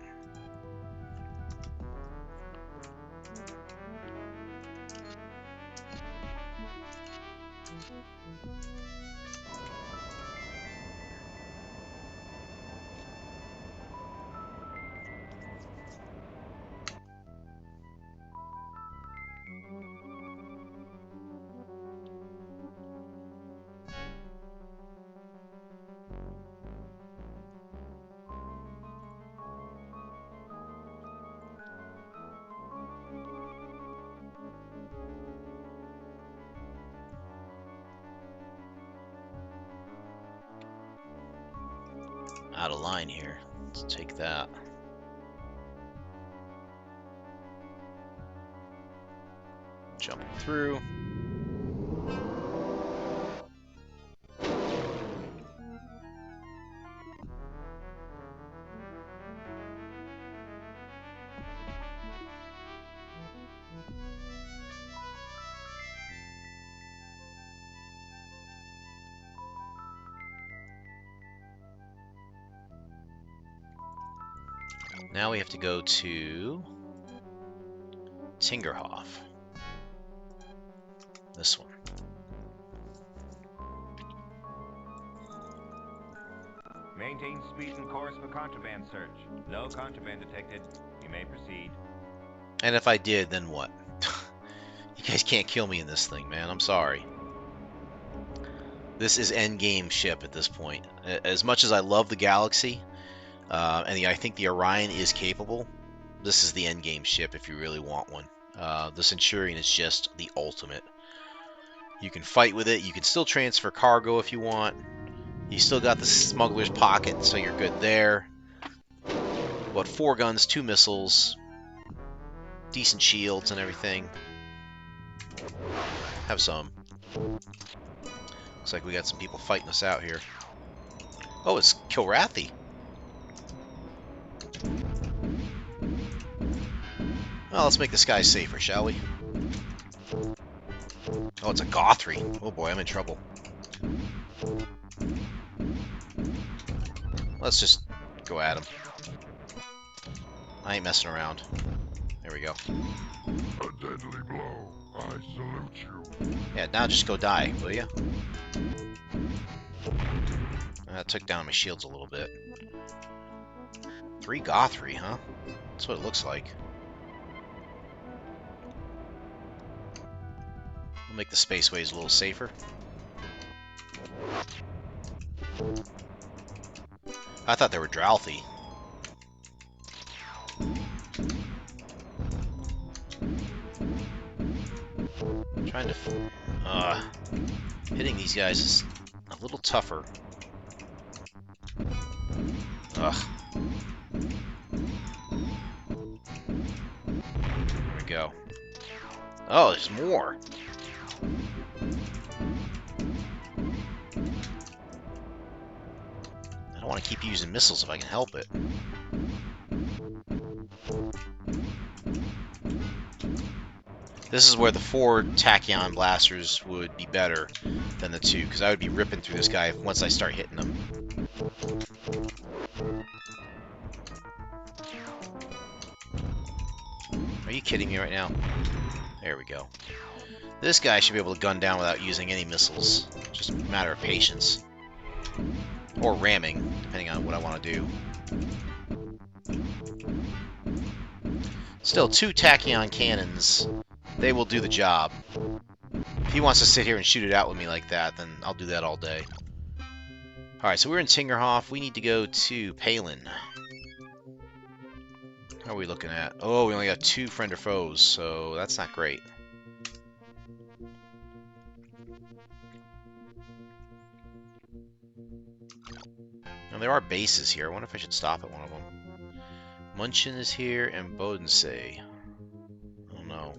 Out of line here. Let's take that. Jumping through. Now we have to go to Tingerhoff. This one. Maintain speed and course for contraband search. No contraband detected. You may proceed. And if I did, then what? You guys can't kill me in this thing, man. I'm sorry. This is endgame ship at this point. As much as I love the Galaxy, and I think the Orion is capable, this is the endgame ship if you really want one. The Centurion is just the ultimate. You can fight with it. You can still transfer cargo if you want. You still got the smuggler's pocket, so you're good there. What, 4 guns, 2 missiles, decent shields and everything. Have some. Looks like we got some people fighting us out here. Oh, it's Kilrathi. Well, let's make the sky safer, shall we? Oh, it's a Gothri. Oh boy, I'm in trouble. Let's just go at him. I ain't messing around. There we go. A deadly blow. I salute you. Yeah, now just go die, will ya? That took down my shields a little bit. 3 Gothri, huh? That's what it looks like. We'll make the spaceways a little safer. I thought they were Drouthy. Trying to... hitting these guys is a little tougher. Ugh. There we go. Oh, there's more. I don't want to keep using missiles if I can help it. This is where the 4 tachyon blasters would be better than the 2, because I would be ripping through this guy once I start hitting him. Are you kidding me right now? There we go. This guy should be able to gun down without using any missiles. Just a matter of patience. Or ramming, depending on what I want to do. Still, 2 tachyon cannons, they will do the job. If he wants to sit here and shoot it out with me like that, then I'll do that all day. Alright, so we're in Tingerhoff. We need to go to Palin. How are we looking at? Oh, we only got 2 friend or foes, so that's not great. Now, there are bases here. I wonder if I should stop at one of them. Munchin is here, and Bodensee. Oh no.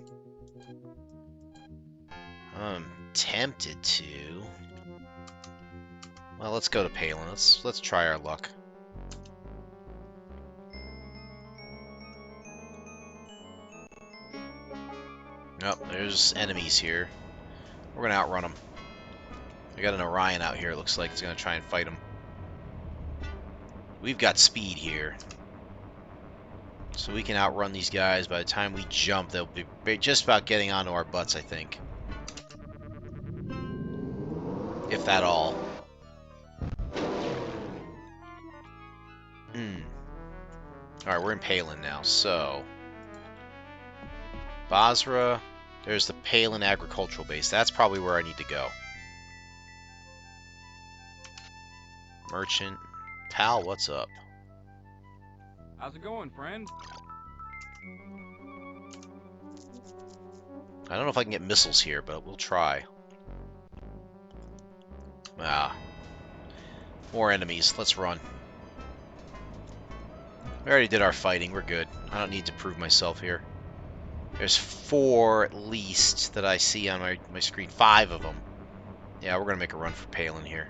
I'm tempted to. Well, let's go to Palin. Let's try our luck. Nope, there's enemies here. We're gonna outrun them. I got an Orion out here, it looks like it's gonna try and fight them. We've got speed here. So we can outrun these guys. By the time we jump, they'll be just about getting onto our butts, I think. If that all. Alright, we're in Palin now, so... Basra, there's the Palin Agricultural Base. That's probably where I need to go. Merchant. Tal, what's up? How's it going, friend? I don't know if I can get missiles here, but we'll try. Ah. More enemies. Let's run. We already did our fighting. We're good. I don't need to prove myself here. There's 4 at least that I see on my screen. 5 of them. Yeah, we're going to make a run for Palin here.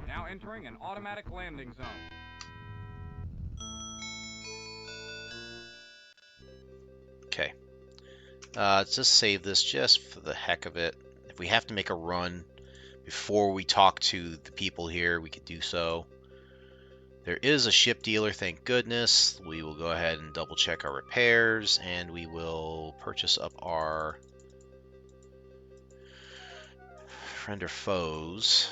Now entering an automatic landing zone. Okay. Let's just save this just for the heck of it. If we have to make a run before we talk to the people here, we could do so. There is a ship dealer, thank goodness. We will go ahead and double check our repairs, and we will purchase up our friend or foes.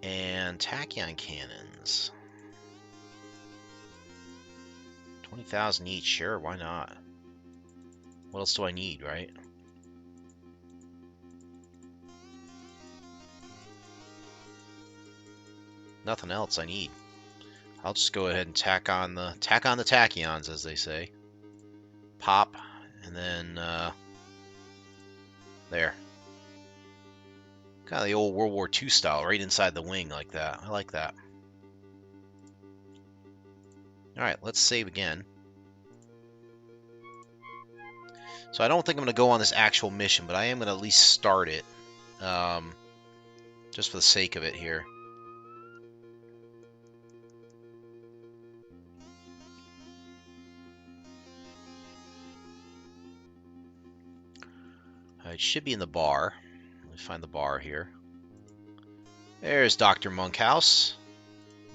And tachyon cannons. 20,000 each, sure, why not? What else do I need, right? Nothing else I need. I'll just go ahead and tack on the tachyons, as they say. Pop, and then there. Kind of the old World War II style, right inside the wing like that. I like that. Alright, let's save again. So I don't think I'm going to go on this actual mission, but I am going to at least start it. Just for the sake of it here. It should be in the bar. Let me find the bar here. There's Dr. Monkhouse.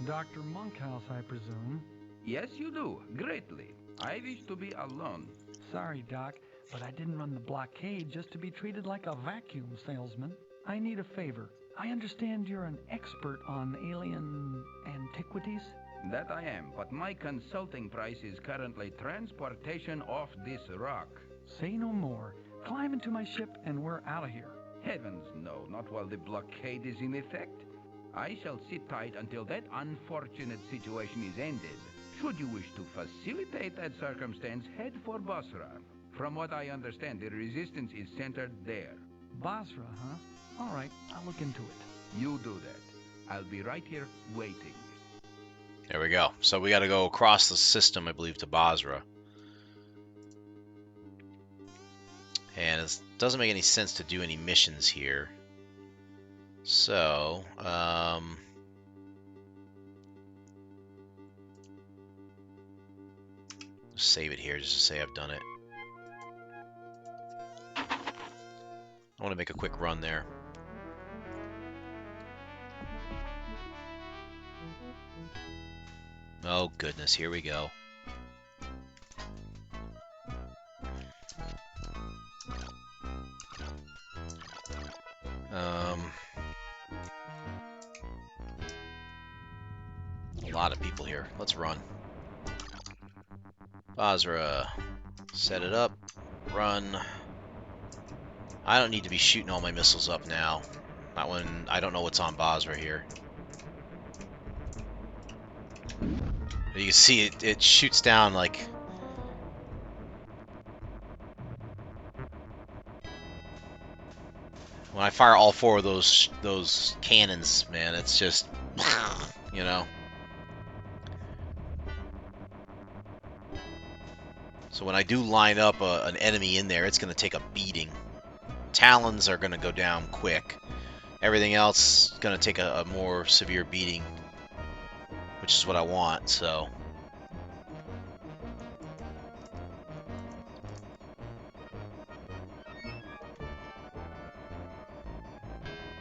Dr. Monkhouse, I presume. Yes, you do. Greatly. I wish to be alone. Sorry, Doc, but I didn't run the blockade just to be treated like a vacuum salesman. I need a favor. I understand you're an expert on alien antiquities? That I am, but my consulting price is currently transportation off this rock. Say no more. Climb into my ship and we're out of here. Heavens no, not while the blockade is in effect. I shall sit tight until that unfortunate situation is ended. Should you wish to facilitate that circumstance, head for Basra. From what I understand, the resistance is centered there. Basra, huh? All right, I'll look into it. You do that. I'll be right here waiting. There we go. So we got to go across the system, I believe, to Basra. And it doesn't make any sense to do any missions here. So, save it here just to say I've done it. I want to make a quick run there. Oh goodness, here we go. A lot of people here. Let's run. Basra. Set it up. Run. I don't need to be shooting all my missiles up now. Not when I don't know what's on Basra here. You can see it shoots down like... When I fire all 4 of those cannons, man, it's just... You know? So when I do line up an enemy in there, it's going to take a beating. Talons are going to go down quick. Everything else is going to take a more severe beating, which is what I want, so...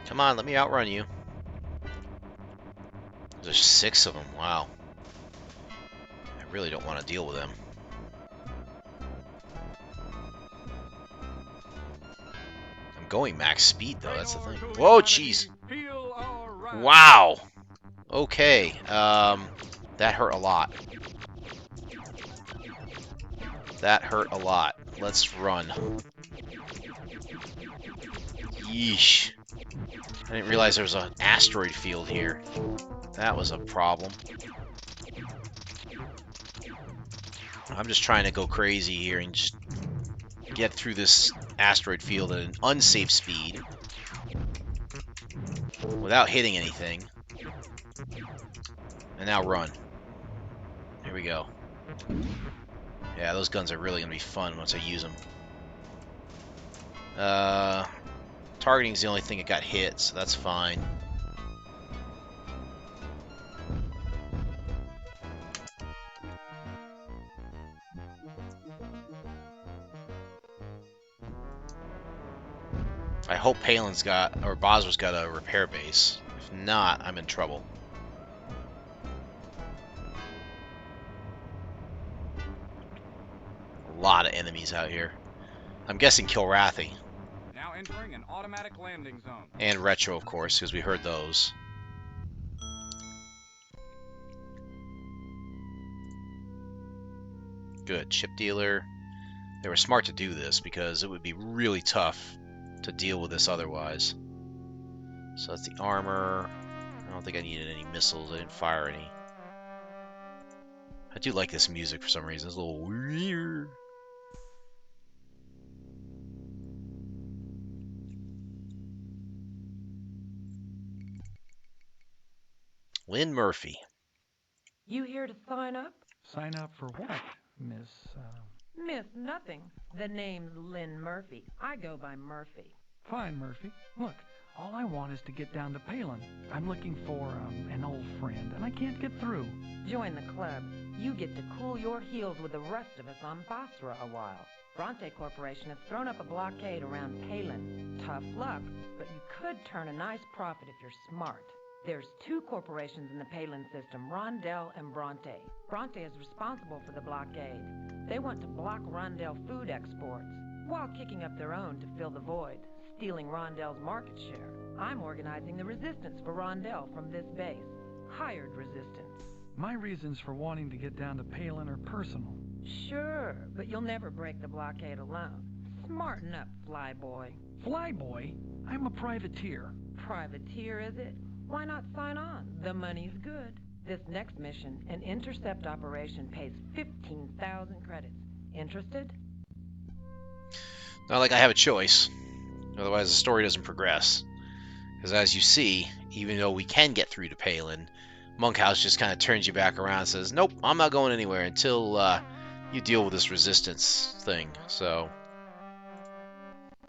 Come on, let me outrun you. There's 6 of them, wow. I really don't want to deal with them. I'm going max speed, though, that's the thing. Whoa, jeez! Wow! Okay, that hurt a lot. That hurt a lot. Let's run. Yeesh. I didn't realize there was an asteroid field here. That was a problem. I'm just trying to go crazy here and just get through this asteroid field at an unsafe speed without hitting anything. And now run. Here we go. Yeah, those guns are really going to be fun once I use them. Targeting's the only thing that got hit, so that's fine. I hope Palin's got, or Boswor's got a repair base. If not, I'm in trouble. A lot of enemies out here. I'm guessing Kilrathi. Now entering an automatic landing zone. And Retro, of course, because we heard those. Good. Chip dealer. They were smart to do this because it would be really tough to deal with this otherwise. So that's the armor. I don't think I needed any missiles. I didn't fire any. I do like this music for some reason. It's a little weird. Lynn Murphy. You here to sign up? Sign up for what, Miss, Miss nothing. The name's Lynn Murphy. I go by Murphy. Fine, Murphy. Look, all I want is to get down to Palin. I'm looking for, an old friend, and I can't get through. Join the club. You get to cool your heels with the rest of us on Basra a while. Bronte Corporation has thrown up a blockade around Palin. Tough luck, but you could turn a nice profit if you're smart. There's 2 corporations in the Palin system, Rondell and Bronte. Bronte is responsible for the blockade. They want to block Rondell food exports, while kicking up their own to fill the void, stealing Rondell's market share. I'm organizing the resistance for Rondell from this base. Hired resistance. My reasons for wanting to get down to Palin are personal. Sure, but you'll never break the blockade alone. Smarten up, Flyboy. Flyboy? I'm a privateer. Privateer, is it? Why not sign on? The money's good. This next mission, an intercept operation, pays 15,000 credits. Interested? Not like I have a choice. Otherwise the story doesn't progress. Because as you see, even though we can get through to Palin, Monkhouse just kind of turns you back around and says, nope, I'm not going anywhere until you deal with this resistance thing. So,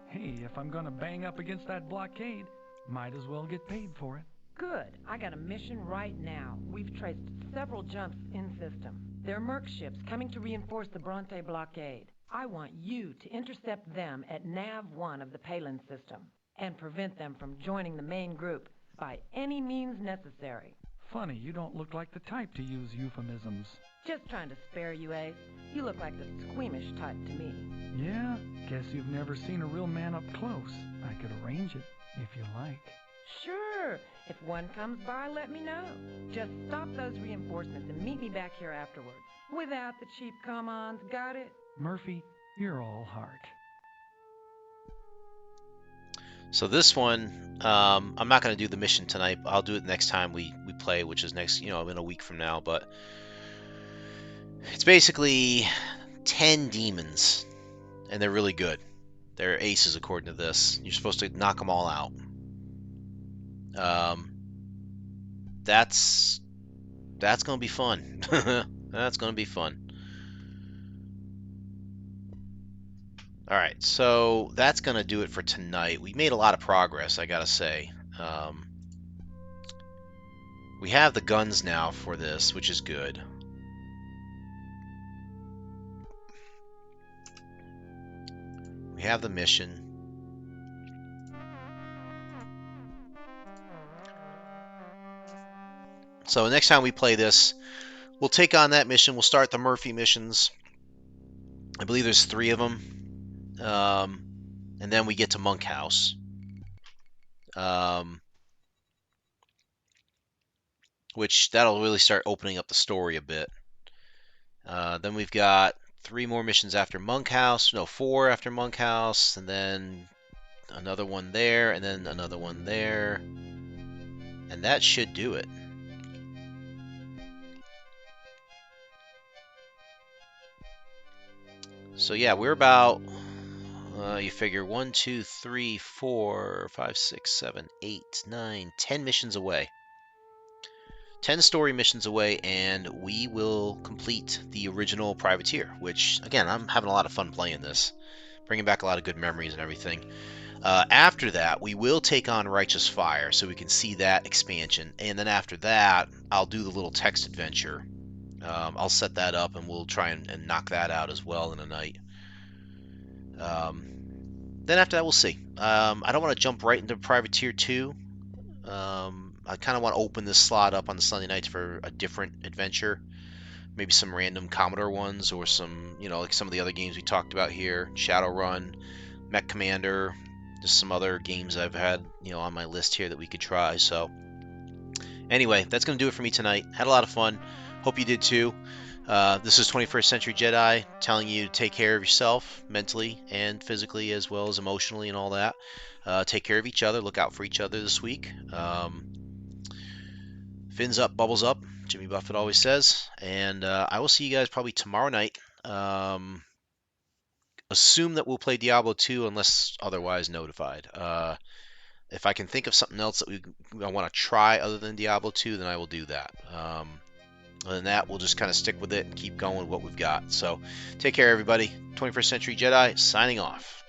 hey, if I'm gonna bang up against that blockade, might as well get paid for it. Good. I got a mission right now. We've traced several jumps in system. They're Merc ships coming to reinforce the Bronte blockade. I want you to intercept them at Nav-1 of the Palin system and prevent them from joining the main group by any means necessary. Funny, you don't look like the type to use euphemisms. Just trying to spare you, Ace. You look like the squeamish type to me. Yeah? Guess you've never seen a real man up close. I could arrange it, if you like. Sure. If one comes by, let me know. Just stop those reinforcements and meet me back here afterwards. Without the cheap come-ons, got it? Murphy, you're all heart. so this one, I'm not going to do the mission tonight. I'll do it next time we play, which is next, in a week from now. But it's basically 10 demons, and they're really good. They're aces according to this. You're supposed to knock them all out. That's going to be fun. That's going to be fun. All right, so that's going to do it for tonight. We made a lot of progress, I got to say. We have the guns now for this, which is good. We have the mission. So next time we play this, we'll take on that mission. We'll start the Murphy missions. I believe there's 3 of them. And then we get to Monkhouse. Which that'll really start opening up the story a bit. Then we've got 3 more missions after Monkhouse. No, 4 after Monkhouse. And then another one there. And then another one there. And that should do it. So yeah, we're about, you figure 1, 2, 3, 4, 5, 6, 7, 8, 9, 10 missions away. 10 story missions away, and we will complete the original Privateer, which, again, I'm having a lot of fun playing this. Bringing back a lot of good memories and everything. After that, we will take on Righteous Fire, so we can see that expansion. And then after that, I'll do the little text adventure. I'll set that up, and we'll try and knock that out as well in a night. Then after that, we'll see. I don't want to jump right into Privateer 2. I kind of want to open this slot up on the Sunday nights for a different adventure. Maybe some random Commodore ones, or some, like some of the other games we talked about here. Shadowrun, Mech Commander, just some other games I've had, on my list here that we could try. So anyway, that's going to do it for me tonight. Had a lot of fun. Hope you did too. This is 21st Century Jedi telling you to take care of yourself mentally and physically, as well as emotionally and all that. Take care of each other. Look out for each other this week. Fins up, bubbles up, Jimmy Buffett always says. And I will see you guys probably tomorrow night. Assume that we'll play Diablo 2 unless otherwise notified. If I can think of something else that I want to try other than Diablo 2, then I will do that. Other than that, we'll just kind of stick with it and keep going with what we've got. So take care, everybody. 21st Century Jedi signing off.